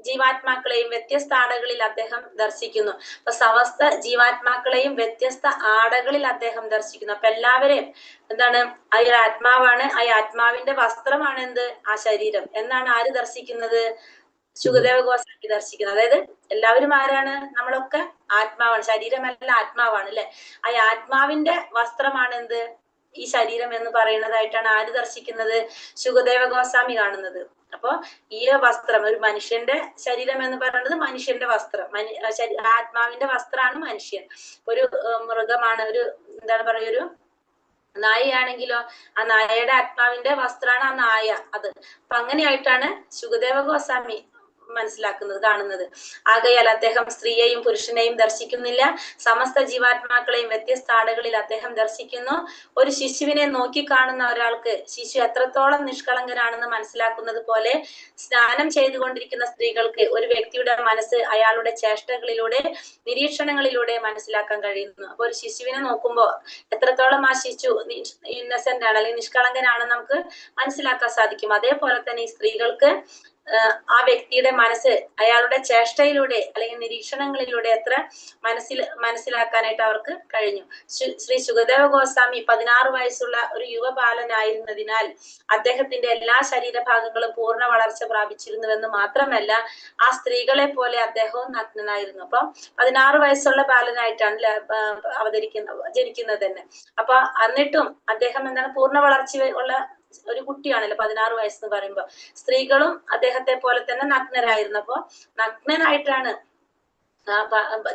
Speaker 5: ജീവാത്മാക്കളെയും വ്യത്യസ്ത ആടകളിൽ അദ്ദേഹം ദർശിക്കുന്നു. അപ്പൊ സമസ്ത ജീവാത്മാക്കളെയും വ്യത്യസ്ത ആടകളിൽ അദ്ദേഹം ദർശിക്കുന്നു. അപ്പൊ എല്ലാവരെയും എന്താണ്? ആ ഒരു ആത്മാവാണ്, ആ ആത്മാവിന്റെ വസ്ത്രമാണ് എന്ത്? ആ ശരീരം എന്നാണ് ആര് ദർശിക്കുന്നത്? ശുകദേവ ഗോസ്വാമി ദർശിക്കുന്നത്. അതായത് എല്ലാവരും ആരാണ്? നമ്മളൊക്കെ ആത്മാവാണ്, ശരീരമല്ല ആത്മാവാണ്, അല്ലെ? ആ ആത്മാവിന്റെ വസ്ത്രമാണ് എന്ത്? ഈ ശരീരം എന്ന് പറയുന്നതായിട്ടാണ് ആര് ദർശിക്കുന്നത്? ശുകദേവ ഗോസ്വാമി കാണുന്നത്. അപ്പൊ ഈ വസ്ത്രം, ഒരു മനുഷ്യന്റെ ശരീരം എന്ന് പറയുന്നത് മനുഷ്യന്റെ വസ്ത്രം, ആത്മാവിന്റെ വസ്ത്രമാണ് മനുഷ്യൻ. ഒരു മൃഗമാണ്, ഒരു എന്താണ് പറയുക, ഒരു നായയാണെങ്കിലോ ആ നായയുടെ ആത്മാവിന്റെ വസ്ത്രമാണ് ആ നായ. അത് അപ്പൊ അങ്ങനെയായിട്ടാണ് ശുകദേവ ഗോസ്വാമി മനസ്സിലാക്കുന്നത്, കാണുന്നത്. ആകയാൽ അദ്ദേഹം സ്ത്രീയെയും പുരുഷനെയും ദർശിക്കുന്നില്ല. സമസ്ത ജീവാത്മാക്കളെയും വ്യത്യസ്ത ആടുകളിൽ അദ്ദേഹം ദർശിക്കുന്നു. ഒരു ശിശുവിനെ നോക്കി കാണുന്ന ഒരാൾക്ക് ശിശു എത്രത്തോളം നിഷ്കളങ്കനാണെന്ന് മനസ്സിലാക്കുന്നത് പോലെ സ്നാനം ചെയ്തുകൊണ്ടിരിക്കുന്ന സ്ത്രീകൾക്ക് ഒരു വ്യക്തിയുടെ മനസ്സ് അയാളുടെ ചേഷ്ടകളിലൂടെ, നിരീക്ഷണങ്ങളിലൂടെ മനസ്സിലാക്കാൻ കഴിയുന്നു. അപ്പൊ ഒരു ശിശുവിനെ നോക്കുമ്പോൾ എത്രത്തോളം ആ ശിശു ഇന്നസെന്റ് ആണ്, അല്ലെങ്കിൽ നിഷ്കളങ്കനാണെന്ന് നമുക്ക് മനസ്സിലാക്കാൻ സാധിക്കും. അതേപോലെ തന്നെ ഈ സ്ത്രീകൾക്ക് ആ വ്യക്തിയുടെ മനസ്സ് അയാളുടെ ചേഷ്ടയിലൂടെ അല്ലെങ്കിൽ നിരീക്ഷണങ്ങളിലൂടെ എത്ര മനസ്സിലാക്കാനായിട്ട് അവർക്ക് കഴിഞ്ഞു. ശ്രീ ശുകദേവ ഗോസ്വാമി 16 വയസ്സുള്ള ഒരു യുവബാലനായിരുന്നതിനാൽ അദ്ദേഹത്തിന്റെ എല്ലാ ശരീരഭാഗങ്ങളും പൂർണ്ണ വളർച്ച പ്രാപിച്ചിരുന്നുവെന്ന് മാത്രമല്ല ആ സ്ത്രീകളെ പോലെ അദ്ദേഹവും നഗ്നനായിരുന്നു. അപ്പൊ 16 വയസ്സുള്ള ബാലനായിട്ടാണ് ജനിക്കുന്നത് തന്നെ. അപ്പൊ എന്നിട്ടും അദ്ദേഹം എന്താണ്? പൂർണ്ണ വളർച്ച ഉള്ള ഒരു കുട്ടിയാണല്ലോ 16 വയസ്സെന്ന് പറയുമ്പോ. സ്ത്രീകളും അദ്ദേഹത്തെ പോലെ തന്നെ നഗ്നരായിരുന്നു. അപ്പൊ നഗ്നനായിട്ടാണ്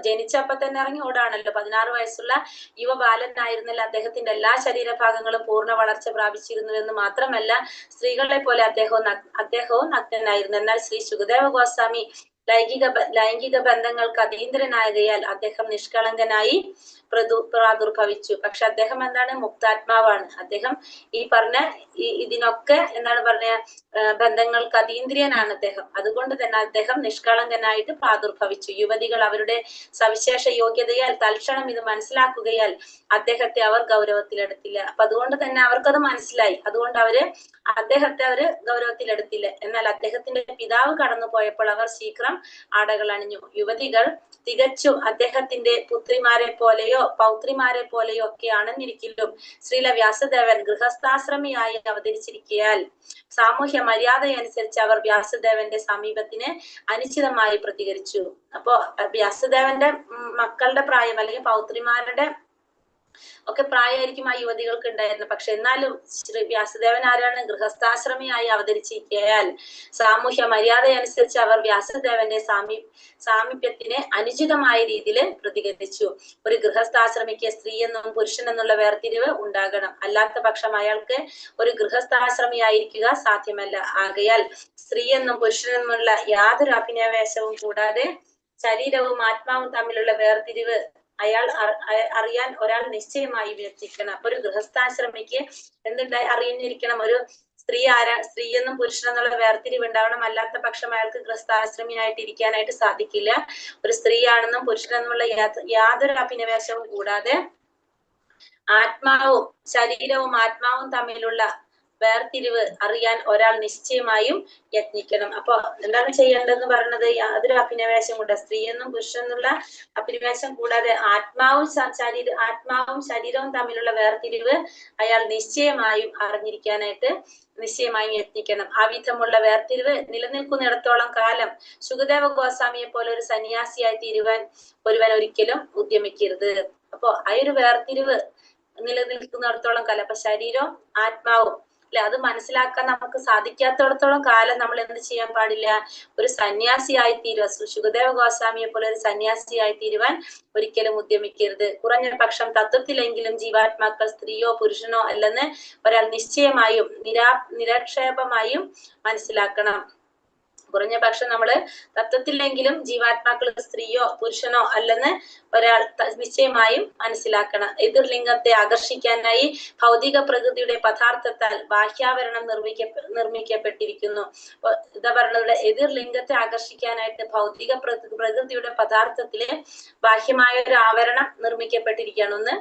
Speaker 5: ജനിച്ചപ്പോ തന്നെ ഇറങ്ങി ഓടാണല്ലോ. 16 വയസ്സുള്ള യുവബാലനായിരുന്നല്ലോ. അദ്ദേഹത്തിന്റെ എല്ലാ ശരീരഭാഗങ്ങളും പൂർണ്ണ വളർച്ച പ്രാപിച്ചിരുന്നു എന്ന് മാത്രമല്ല, സ്ത്രീകളെ പോലെ അദ്ദേഹവും നഗ്നനായിരുന്നു. എന്നാൽ ശ്രീ ശുകദേവ ഗോസ്വാമി ലൈംഗിക ബന്ധങ്ങൾക്ക് അതീന്ദ്രനായകയാൽ അദ്ദേഹം നിഷ്കളങ്കനായി പ്രാദുർഭവിച്ചു. പക്ഷെ അദ്ദേഹം എന്താണ്? മുക്താത്മാവാണ്. അദ്ദേഹം ഈ പറഞ്ഞ ഇതിനൊക്കെ എന്താണ് പറഞ്ഞ ബന്ധങ്ങൾക്ക് അതീന്ദ്രിയനാണ് അദ്ദേഹം. അതുകൊണ്ട് തന്നെ അദ്ദേഹം നിഷ്കളങ്കനായിട്ട് പ്രാദുർഭവിച്ചു. യുവതികൾ അവരുടെ സവിശേഷ യോഗ്യതയാൽ തൽക്ഷണം ഇത് മനസ്സിലാക്കുകയാൽ അദ്ദേഹത്തെ അവർ ഗൗരവത്തിലെടുത്തില്ല. അപ്പൊ അതുകൊണ്ട് തന്നെ അവർക്കത് മനസ്സിലായി. അതുകൊണ്ട് അദ്ദേഹത്തെ അവര് ഗൗരവത്തിലെടുത്തില്ല. എന്നാൽ അദ്ദേഹത്തിന്റെ പിതാവ് കടന്നു പോയപ്പോൾ അവർ ശീഘ്രം ആടകൾ അണിഞ്ഞു. യുവതികൾ തികച്ചും അദ്ദേഹത്തിന്റെ പുത്രിമാരെ പോലെയോ പൗത്രിമാരെ പോലെയോ ഒക്കെ ആണെന്നിരിക്കലും ശ്രീല വ്യാസദേവൻ ഗൃഹസ്ഥാശ്രമിയായി അവതരിച്ചിരിക്കയാൽ സാമൂഹ്യ മര്യാദയനുസരിച്ച് അവർ വ്യാസദേവന്റെ സമീപത്തിന് അനുചിതമായി പ്രതികരിച്ചു. അപ്പോ വ്യാസദേവന്റെ മക്കളുടെ പ്രായം അല്ലെങ്കിൽ പൗത്രിമാരുടെ ഒക്കെ പ്രായമായിരിക്കും ആ യുവതികൾക്ക് ഉണ്ടായിരുന്നത്. പക്ഷെ എന്നാലും ശ്രീ വ്യാസദേവൻ ആരാണ്? ഗൃഹസ്ഥാശ്രമിയായി അവതരിച്ചിരിക്കയാൽ സാമൂഹ്യ മര്യാദയനുസരിച്ച് അവർ വ്യാസദേവന്റെ സാമീപ്യത്തിന് അനുചിതമായ രീതിയിൽ പ്രതികരിച്ചു. ഒരു ഗൃഹസ്ഥാശ്രമിക്ക് സ്ത്രീ എന്നും പുരുഷൻ എന്നുള്ള വേർതിരിവ് ഉണ്ടാകണം. അല്ലാത്ത പക്ഷം അയാൾക്ക് ഒരു ഗൃഹസ്ഥാശ്രമിയായിരിക്കുക സാധ്യമല്ല. ആകയാൽ സ്ത്രീ എന്നും പുരുഷനെന്നുമുള്ള യാതൊരു അഭിനിവേശവും കൂടാതെ ശരീരവും ആത്മാവും തമ്മിലുള്ള വേർതിരിവ് അറിയാൻ ഒരാൾ നിശ്ചയമായി വ്യക്തിക്കണം. അപ്പൊ ഒരു ഗൃഹസ്ഥാശ്രമിക്ക് അറിഞ്ഞിരിക്കണം ഒരു സ്ത്രീ എന്നും പുരുഷനെന്നുള്ള വേർതിരിവ് ഉണ്ടാവണം. അല്ലാത്ത പക്ഷം അയാൾക്ക് ഗൃഹസ്ഥാശ്രമിയായിട്ട് ഇരിക്കാനായിട്ട് സാധിക്കില്ല. ഒരു സ്ത്രീയാണെന്നും പുരുഷനെന്നുള്ള യാതൊരു അഭിനിവേശവും കൂടാതെ ശരീരവും ആത്മാവും തമ്മിലുള്ള വേർതിരിവ് അറിയാൻ ഒരാൾ നിശ്ചയമായും യത്നിക്കണം. അപ്പൊ എന്താണ് ചെയ്യേണ്ടതെന്ന് പറയുന്നത്? യാതൊരു അഭിനിവേശം കൂടാതെ സ്ത്രീ എന്നും പുരുഷനെന്നുള്ള അഭിനിവേശം കൂടാതെ ആത്മാവും ശരീരവും തമ്മിലുള്ള വേർതിരിവ് അയാൾ നിശ്ചയമായും അറിഞ്ഞിരിക്കാനായിട്ട് നിശ്ചയമായും യത്നിക്കണം. ആ വിധമുള്ള വേർതിരിവ് നിലനിൽക്കുന്നിടത്തോളം കാലം ശുകദേവ ഗോസ്വാമിയെ പോലെ ഒരു സന്യാസിയായി തീരുവാൻ ഒരുവൻ ഒരിക്കലും ഉദ്യമിക്കരുത്. അപ്പൊ ആ ഒരു വേർതിരിവ് നിലനിൽക്കുന്നിടത്തോളം കാലം അപ്പൊ ശരീരവും ആത്മാവും അല്ലെ അത് മനസ്സിലാക്കാൻ നമുക്ക് സാധിക്കാത്തിടത്തോളം കാലം നമ്മൾ എന്ത് ചെയ്യാൻ പാടില്ല? ഒരു സന്യാസിയായി തീരുക. ശുകദേവ ഗോസ്വാമിയെ പോലെ ഒരു സന്യാസിയായി തീരുവാൻ ഒരിക്കലും ഉദ്യമിക്കരുത്. കുറഞ്ഞ പക്ഷം തത്വത്തിലെങ്കിലും ജീവാത്മാക്കൾ സ്ത്രീയോ പുരുഷനോ അല്ലെന്ന് ഒരാൾ നിശ്ചയമായും നിരക്ഷേപമായും മനസ്സിലാക്കണം. കുറഞ്ഞ പക്ഷം നമ്മള് തത്വത്തിലെങ്കിലും ജീവാത്മാക്കൾ സ്ത്രീയോ പുരുഷനോ അല്ലെന്ന് ഒരാൾ നിശ്ചയമായും മനസ്സിലാക്കണം. എതിർലിംഗത്തെ ആകർഷിക്കാനായി ഭൗതിക പ്രകൃതിയുടെ പദാർത്ഥത്താൽ ബാഹ്യാവരണം നിർമ്മിക്കപ്പെട്ടിരിക്കുന്നു. ഇതാ പറഞ്ഞത് എതിർലിംഗത്തെ ആകർഷിക്കാനായിട്ട് ഭൗതിക പ്രകൃതിയുടെ പദാർത്ഥത്തില് ബാഹ്യമായ ഒരു ആവരണം നിർമ്മിക്കപ്പെട്ടിരിക്കുകയാണ്.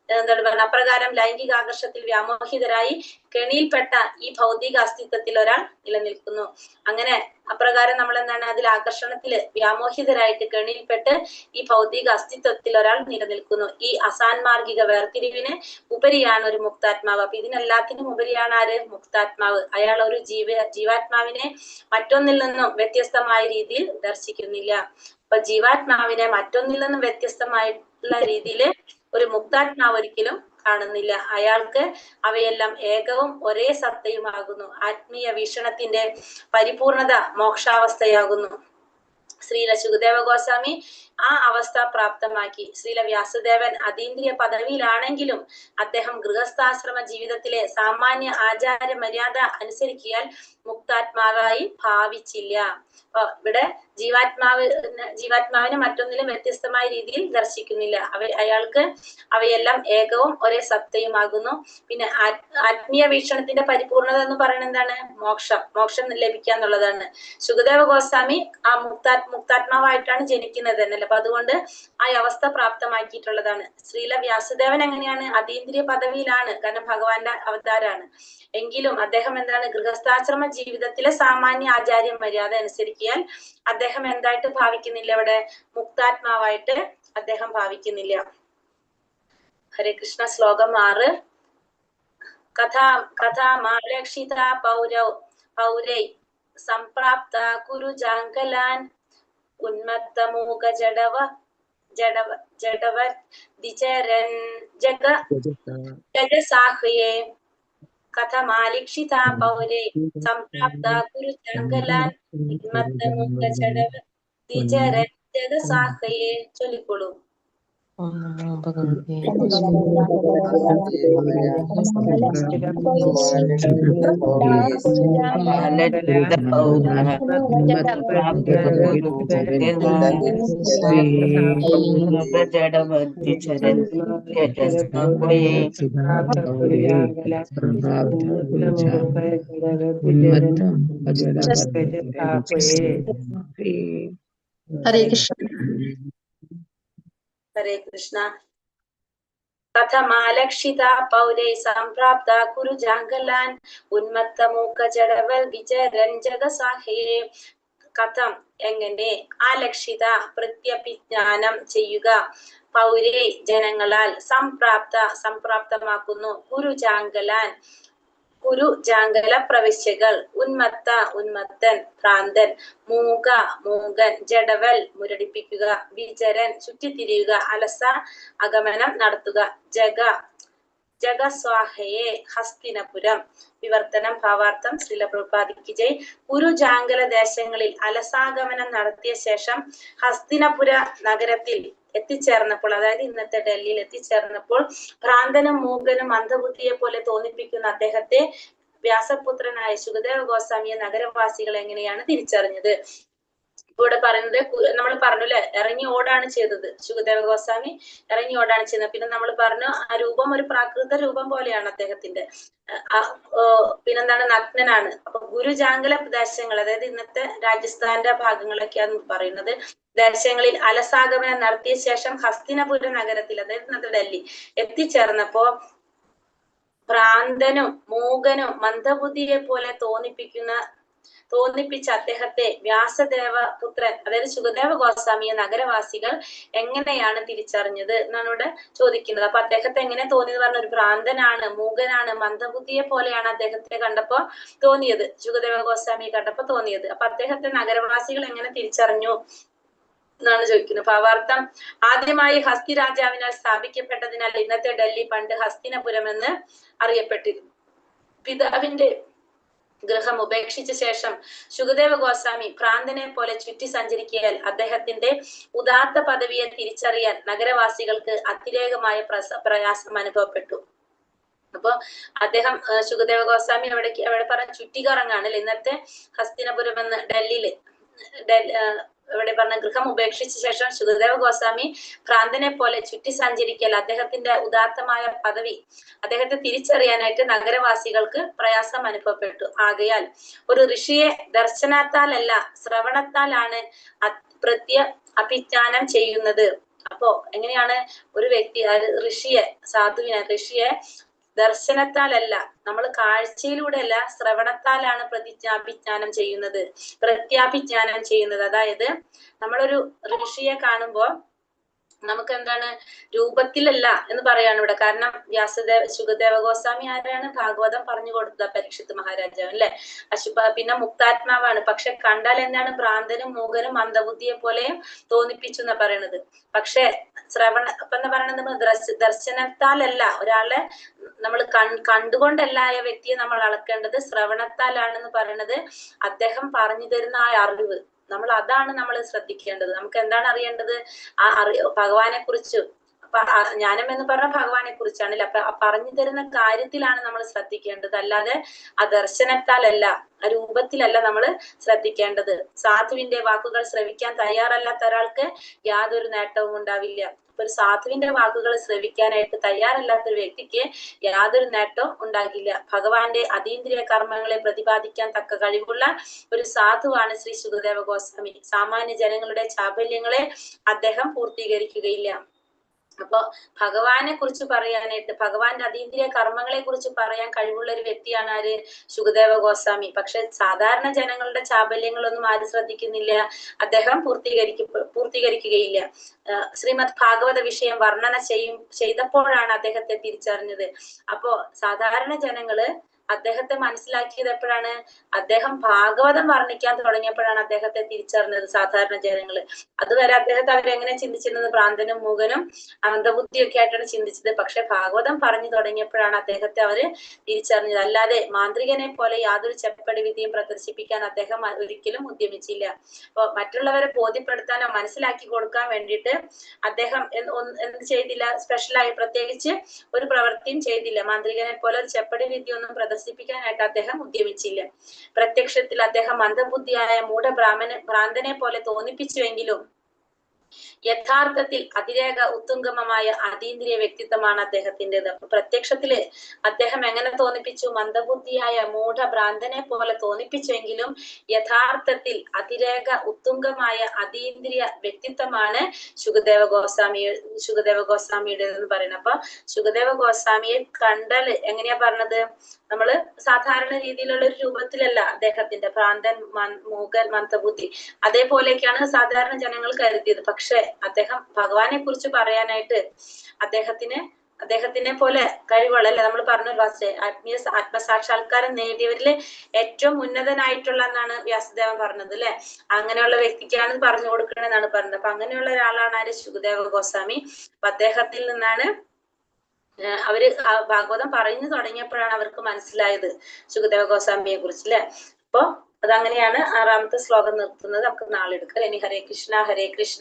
Speaker 5: എന്താണ് പറയുക? അപ്രകാരം ലൈംഗിക ആകർഷത്തിൽ വ്യാമോഹിതരായി കെണിയിൽപ്പെട്ട ഈ ഭൗതിക അസ്തിത്വത്തിൽ ഒരാൾ നിലനിൽക്കുന്നു. അങ്ങനെ അപ്രകാരം നമ്മൾ എന്താണ് അതിൽ ആകർഷണത്തിൽ വ്യാമോഹിതരായിട്ട് കെണിയിൽപ്പെട്ട് ഈ ഭൗതിക അസ്തിത്വത്തിൽ ഒരാൾ നിലനിൽക്കുന്നു. ഈ അസാൻമാർഗിക വേർതിരിവിന് ഉപരിയാണ് ഒരു മുക്താത്മാവ്. അപ്പൊ ഇതിനെല്ലാത്തിനും ഉപരിയാണ് ആര്? മുക്താത്മാവ്. അയാൾ ഒരു ജീവാത്മാവിനെ മറ്റൊന്നിൽ നിന്നും വ്യത്യസ്തമായ രീതിയിൽ ദർശിക്കുന്നില്ല. അപ്പൊ ജീവാത്മാവിനെ മറ്റൊന്നിൽ നിന്നും വ്യത്യസ്തമായിട്ടുള്ള രീതിയിൽ ഒരു മുക്താത്മാവ് ഒരിക്കലും കാണുന്നില്ല. അയാൾക്ക് അവയെല്ലാം ഏകവും ഒരേ സത്തയുമാകുന്നു. ആത്മീയ വീക്ഷണത്തിന്റെ പരിപൂർണത മോക്ഷാവസ്ഥയാകുന്നു. ശ്രീല ശുകദേവ ഗോസ്വാമി ആ അവസ്ഥ പ്രാപ്തമാക്കി. ശ്രീല വ്യാസദേവൻ അതീന്ദ്രിയ പദവിയിലാണെങ്കിലും അദ്ദേഹം ഗൃഹസ്ഥാശ്രമ ജീവിതത്തിലെ സാമാന്യ ആചാര മര്യാദ അനുസരിക്കാൻ മുക്താത്മാവായി ഭാവിച്ചില്ല. അപ്പൊ ഇവിടെ ജീവാത്മാവിനെ മറ്റൊന്നിലും വ്യത്യസ്തമായ രീതിയിൽ ദർശിക്കുന്നില്ല. അയാൾക്ക് അവയെല്ലാം ഏകവും ഒരേ സത്തയുമാകുന്നു. പിന്നെ ആത്മീയ വീക്ഷണത്തിന്റെ പരിപൂർണത എന്ന് പറയുന്നത് എന്താണ്? മോക്ഷം ലഭിക്കുക എന്നുള്ളതാണ്. ശുകദേവ ഗോസ്വാമി ആ മുക്താത്മാവായിട്ടാണ് ജനിക്കുന്നത് എന്നല്ല. അപ്പൊ അതുകൊണ്ട് ആ അവസ്ഥ പ്രാപ്തമാക്കിയിട്ടുള്ളതാണ്. ശ്രീല വ്യാസദേവൻ എങ്ങനെയാണ്? അതീന്ദ്രിയ പദവിയിലാണ്, കാരണം ഭഗവാന്റെ അവതാരാണ്. എങ്കിലും അദ്ദേഹം എന്താണ്? ഗൃഹസ്ഥാശ്രമ ജീവിതത്തിലെ സാമാന്യ ആചാര്യ മര്യാദ അനുസരിക്കാൻ അദ്ദേഹം എന്തായിട്ട് ഭാവിക്കുന്നില്ല? ഇവിടെ മുക്താത്മാവായിട്ട് അദ്ദേഹം ഭാവിക്കുന്നില്ല. ഹരേ കൃഷ്ണ. ശ്ലോകം 6. കഥാമാലക്ഷിത പൗരൈ സംപ്രാപ്ത കുരുജാങ്കലാൻ ഉന്മത്തമൂക ജഡവ ദിചരൻ ജഗസാഹ്യേ കഥമാലിക്ഷിത പൗരേ സംപ്രാപ്ത കുരുജാങ്കലാൻ ഉന്മത്തമൂക ജഡവ ദിചരൻ ജഗസാഹയെ ചൊല്ലിക്കോളൂ.
Speaker 2: ഹരേ കൃഷ്ണ.
Speaker 5: ഹരേ കൃഷ്ണ. കഥമാലക്ഷിത പൗരൈ സംപ്രാപ്ത കുരുജാംഗലാൻ ഉന്മത്തമൂക ജഡവൽ വിചരൻ ജഗസാഹയെ. കഥം എങ്ങനെ, ആലക്ഷിത പ്രത്യഭിജ്ഞാനം ചെയ്യുക, പൗരേ ജനങ്ങളാൽ, സംപ്രാപ്തമാക്കുന്നു, കുരുജാംഗലാൻ കുരുജാംഗല പ്രവിശ്യകൾ, ഉന്മത്തൻ ഭ്രാന്തൻ, മൂകൻ ജഡവൽ മുരടിപ്പിക്കുക, വിചരൻ ചുറ്റിത്തിരിയുക, അലസ അഗമനം നടത്തുക, ജഗസ്വാഹയെ ഹസ്തിനപുരം. വിവർത്തനം ഭാവാർത്ഥം. ശ്രീല പ്രഭുപാദിക്ക് ജയ്. കുരുജാംഗല ദേശങ്ങളിൽ അലസാഗമനം നടത്തിയ ശേഷം ഹസ്തിനപുര നഗരത്തിൽ എത്തിച്ചേർന്നപ്പോൾ, അതായത് ഇന്നത്തെ ഡൽഹിയിൽ എത്തിച്ചേർന്നപ്പോൾ, ഭ്രാന്തനും മൂകനും മന്ദബുദ്ധിയെ പോലെ തോന്നിപ്പിക്കുന്ന അദ്ദേഹത്തെ വ്യാസപുത്രനായ ശുകദേവ ഗോസ്വാമിയെ നഗരവാസികൾ എങ്ങനെയാണ് തിരിച്ചറിഞ്ഞത്? ഇവിടെ പറയുന്നത്, നമ്മൾ പറഞ്ഞു അല്ലെ, ഇറങ്ങി ഓടാണ് ചെയ്തത്. ശുകദേവ ഗോസ്വാമി ഇറങ്ങി ഓടാണ് ചെയ്യുന്നത്. പിന്നെ നമ്മൾ പറഞ്ഞു ആ രൂപം ഒരു പ്രാകൃത രൂപം പോലെയാണ് അദ്ദേഹത്തിന്റെ. പിന്നെന്താണ്, നഗ്നനാണ്. അപ്പൊ ഗുരുജാംഗല പ്രദേശങ്ങൾ, അതായത് ഇന്നത്തെ രാജസ്ഥാന്റെ ഭാഗങ്ങളൊക്കെയാണ് പറയുന്നത്, ദേശങ്ങളിൽ അലസാഗമനം നടത്തിയ ശേഷം ഹസ്തിനപുര നഗരത്തിൽ, അതായത് ഇന്നത്തെ ഡൽഹി എത്തിച്ചേർന്നപ്പോ ഭ്രാന്തനും മൂകനും മന്ദബുദ്ധിയെ പോലെ തോന്നിപ്പിച്ച അദ്ദേഹത്തെ വ്യാസദേവ പുത്രൻ, അതായത് ശുകദേവ ഗോസ്വാമിയെ നഗരവാസികൾ എങ്ങനെയാണ് തിരിച്ചറിഞ്ഞത് എന്നാണ് ഇവിടെ ചോദിക്കുന്നത്. അപ്പൊ അദ്ദേഹത്തെ എങ്ങനെ തോന്നിയെന്ന് പറഞ്ഞ, ഒരു ഭ്രാന്തനാണ്, മൂകനാണ്, മന്ദബുദ്ധിയെ പോലെയാണ് അദ്ദേഹത്തെ കണ്ടപ്പോ തോന്നിയത്, ശുകദേവ ഗോസ്വാമിയെ കണ്ടപ്പോ തോന്നിയത്. അപ്പൊ അദ്ദേഹത്തെ നഗരവാസികൾ എങ്ങനെ തിരിച്ചറിഞ്ഞു എന്നാണ് ചോദിക്കുന്നത്. ഭാവാർത്ഥം. ആദ്യമായി ഹസ്തി രാജാവിനാൽ സ്ഥാപിക്കപ്പെട്ടതിനാൽ ഇന്നത്തെ ഡൽഹി പണ്ട് ഹസ്തിനപുരം എന്ന് അറിയപ്പെട്ടിരുന്നു. പിതാവിന്റെ ഗൃഹം ഉപേക്ഷിച്ച ശേഷം ശുകദേവ ഗോസ്വാമി ഭ്രാന്തനെ പോലെ ചുറ്റി സഞ്ചരിക്കയാൽ അദ്ദേഹത്തിന്റെ ഉദാത്ത പദവിയെ തിരിച്ചറിയാൻ നഗരവാസികൾക്ക് അതിരേകമായ പ്രയാസം അനുഭവപ്പെട്ടു. അപ്പൊ അദ്ദേഹം ശുകദേവ ഗോസ്വാമി എവിടെ പറഞ്ഞ ചുറ്റിക്കറങ്ങാണ്. ഇന്നത്തെ ഹസ്തിനപുരം എന്ന് ഡൽഹിയില് ഇവിടെ പറഞ്ഞ ഗൃഹം ഉപേക്ഷിച്ച ശേഷം ശുകദേവ ഗോസ്വാമി ഭ്രാന്തനെ പോലെ ചുറ്റി സഞ്ചരിക്കൽ അദ്ദേഹത്തിന്റെ ഉദാത്തമായ പദവി അദ്ദേഹത്തെ തിരിച്ചറിയാനായിട്ട് നഗരവാസികൾക്ക് പ്രയാസം അനുഭവപ്പെട്ടു. ആകയാൽ ഒരു ഋഷിയെ ദർശനത്താലല്ല ശ്രവണത്താലാണ് അഭിജ്ഞാനം ചെയ്യുന്നത്. അപ്പോ എങ്ങനെയാണ് ഒരു വ്യക്തി, ഋഷിയെ ദർശനത്താലല്ല, നമ്മൾ കാഴ്ചയിലൂടെയല്ല, ശ്രവണത്താലാണ് പ്രത്യാഭിജ്ഞാനം ചെയ്യുന്നത്. അതായത് നമ്മളൊരു ഋഷിയെ കാണുമ്പോ നമുക്ക് എന്താണ്, രൂപത്തിലല്ല എന്ന് പറയാണ് ഇവിടെ. കാരണം ശുകദേവ ഗോസ്വാമി ആരാണ്? ഭാഗവതം പറഞ്ഞു കൊടുത്തത് പരീക്ഷിത് മഹാരാജാവ് അല്ലെ. പിന്നെ മുക്താത്മാവാണ്. പക്ഷെ കണ്ടാൽ എന്താണ്, ഭ്രാന്തനും മൂകനും മന്ദബുദ്ധിയെ പോലെയും തോന്നിപ്പിച്ചു എന്നാ പറയണത്. പക്ഷെ ഇപ്പൊ എന്താ പറയണത്, നമ്മൾ ദർശനത്താലല്ല, ഒരാളെ നമ്മൾ കണ്ടുകൊണ്ടല്ല ആ വ്യക്തിയെ നമ്മൾ അളക്കേണ്ടത്, ശ്രവണത്താലാണെന്ന് പറയണത്. അദ്ദേഹം പറഞ്ഞു തരുന്ന ആ അറിവ്, അതാണ് നമ്മൾ ശ്രദ്ധിക്കേണ്ടത്. നമുക്ക് എന്താണ് അറിയേണ്ടത്? ഭഗവാനെ കുറിച്ച്, ജ്ഞാനം എന്ന് പറഞ്ഞ ഭഗവാനെ കുറിച്ചാണല്ലോ. അപ്പൊ പറഞ്ഞു തരുന്ന കാര്യത്തിലാണ് നമ്മൾ ശ്രദ്ധിക്കേണ്ടത്, അല്ലാതെ ആ ദർശനത്താലല്ല, ആ രൂപത്തിലല്ല നമ്മൾ ശ്രദ്ധിക്കേണ്ടത്. സാധുവിന്റെ വാക്കുകൾ ശ്രവിക്കാൻ തയ്യാറല്ലാത്ത ഒരാൾക്ക് യാതൊരു നേട്ടവും ഉണ്ടാവില്ല. അപ്പൊ ഒരു സാധുവിന്റെ വാക്കുകൾ ശ്രവിക്കാനായിട്ട് തയ്യാറല്ലാത്ത ഒരു വ്യക്തിക്ക് യാതൊരു നേട്ടവും ഉണ്ടാകില്ല. ഭഗവാന്റെ അതീന്ദ്രിയ കർമ്മങ്ങളെ പ്രതിപാദിക്കാൻ തക്ക കഴിവുള്ള ഒരു സാധുവാണ് ശ്രീ ശുകദേവ ഗോസ്വാമി. സാമാന്യ ജനങ്ങളുടെ ചാബല്യങ്ങളെ അദ്ദേഹം പൂർത്തീകരിക്കുകയില്ല. അപ്പൊ ഭഗവാനെ കുറിച്ച് പറയാനായിട്ട്, ഭഗവാന്റെ അതീന്ദ്രിയ കർമ്മങ്ങളെ കുറിച്ച് പറയാൻ കഴിവുള്ള ഒരു വ്യക്തിയാണ് ആര്? ശുകദേവ ഗോസ്വാമി. പക്ഷെ സാധാരണ ജനങ്ങളുടെ ചാബല്യങ്ങളൊന്നും ആര് ശ്രദ്ധിക്കുന്നില്ല, അദ്ദേഹം പൂർത്തീകരിക്കുകയില്ല. ശ്രീമദ് ഭാഗവത വിഷയം വർണ്ണന ചെയ്തപ്പോഴാണ് അദ്ദേഹത്തെ തിരിച്ചറിഞ്ഞത്. അപ്പോ സാധാരണ ജനങ്ങള് അദ്ദേഹത്തെ മനസ്സിലാക്കിയത് എപ്പോഴാണ്? അദ്ദേഹം ഭാഗവതം വർണ്ണിക്കാൻ തുടങ്ങിയപ്പോഴാണ് അദ്ദേഹത്തെ തിരിച്ചറിഞ്ഞത് സാധാരണ ജനങ്ങള്. അതുവരെ അദ്ദേഹത്തെ അവരെങ്ങനെ ചിന്തിച്ചിരുന്നത്? ഭ്രാന്തനും മൂകനും അന്ധബുദ്ധിയൊക്കെ ആയിട്ടാണ് ചിന്തിച്ചത്. പക്ഷെ ഭാഗവതം പറഞ്ഞു തുടങ്ങിയപ്പോഴാണ് അദ്ദേഹത്തെ അവര് തിരിച്ചറിഞ്ഞത്. അല്ലാതെ മാന്ത്രികനെ പോലെ യാതൊരു ചെപ്പടി വിധിയും പ്രദർശിപ്പിക്കാൻ അദ്ദേഹം ഒരിക്കലും ഉദ്യമിച്ചില്ല. അപ്പൊ മറ്റുള്ളവരെ ബോധ്യപ്പെടുത്താനോ മനസ്സിലാക്കി കൊടുക്കാൻ വേണ്ടിയിട്ട് അദ്ദേഹം എന്ത് ചെയ്തില്ല? സ്പെഷ്യലായി പ്രത്യേകിച്ച് ഒരു പ്രവൃത്തിയും ചെയ്തില്ല. മാന്ത്രികനെ പോലെ ഒരു ചെപ്പടി വിദ്യ ഒന്നും പ്രദർശിപ്പിക്കാനായിട്ട് അദ്ദേഹം ഉദ്യമിച്ചില്ല. പ്രത്യക്ഷത്തിൽ അദ്ദേഹം മന്ദബുദ്ധിയായ ഭ്രാന്തനെ പോലെ തോന്നിപ്പിച്ചുവെങ്കിലും യഥാർത്ഥത്തിൽ അതിരേക ഉത്തുംഗമമായ അതീന്ദ്രിയ വ്യക്തിത്വമാണ് അദ്ദേഹത്തിൻ്റെത്. അപ്പൊ പ്രത്യക്ഷത്തില് അദ്ദേഹം എങ്ങനെ തോന്നിപ്പിച്ചു? മന്ദബുദ്ധിയായ ഭ്രാന്തനെ പോലെ തോന്നിപ്പിച്ചെങ്കിലും യഥാർത്ഥത്തിൽ അതിരേക ഉത്തുംഗമായ അതീന്ദ്രിയ വ്യക്തിത്വമാണ് ശുകദേവ ഗോസ്വാമിയുടേതെന്ന് പറയുന്നത്. അപ്പൊ ശുകദേവ ഗോസ്വാമിയെ കണ്ടാല് എങ്ങനെയാ പറഞ്ഞത്? നമ്മള് സാധാരണ രീതിയിലുള്ള ഒരു രൂപത്തിലല്ല അദ്ദേഹത്തിന്റെ, ഭ്രാന്തൻ, മൂകൻ, മന്ദബുദ്ധി അതേപോലെയൊക്കെയാണ് സാധാരണ ജനങ്ങൾ കരുതിയത്. പക്ഷെ അദ്ദേഹം ഭഗവാനെ കുറിച്ച് പറയാനായിട്ട് അദ്ദേഹത്തിനെ പോലെ കഴിവുള്ളല്ലേ, നമ്മൾ പറഞ്ഞു ആത്മസാക്ഷാത്കാരം നേടിയവരില് ഏറ്റവും ഉന്നതനായിട്ടുള്ള എന്നാണ് വ്യാസദേവൻ പറഞ്ഞത് അല്ലെ. അങ്ങനെയുള്ള വ്യക്തിക്കാണ് പറഞ്ഞു കൊടുക്കണെന്നാണ് പറഞ്ഞത്. അപ്പൊ അങ്ങനെയുള്ള ഒരാളാണ് ആര്? ശുകദേവ ഗോസ്വാമി. അപ്പൊ അദ്ദേഹത്തിൽ നിന്നാണ് അവര് ഭാഗവതം പറഞ്ഞു തുടങ്ങിയപ്പോഴാണ് അവർക്ക് മനസ്സിലായത് ശുകദേവ ഗോസ്വാമിയെ കുറിച്ച് അല്ലെ. അപ്പൊ അതങ്ങനെയാണ് 6ാമത്തെ ശ്ലോകം നിർത്തുന്നത്. നമുക്ക് നാളെ എടുക്കാം. ഇനി ഹരേ കൃഷ്ണ.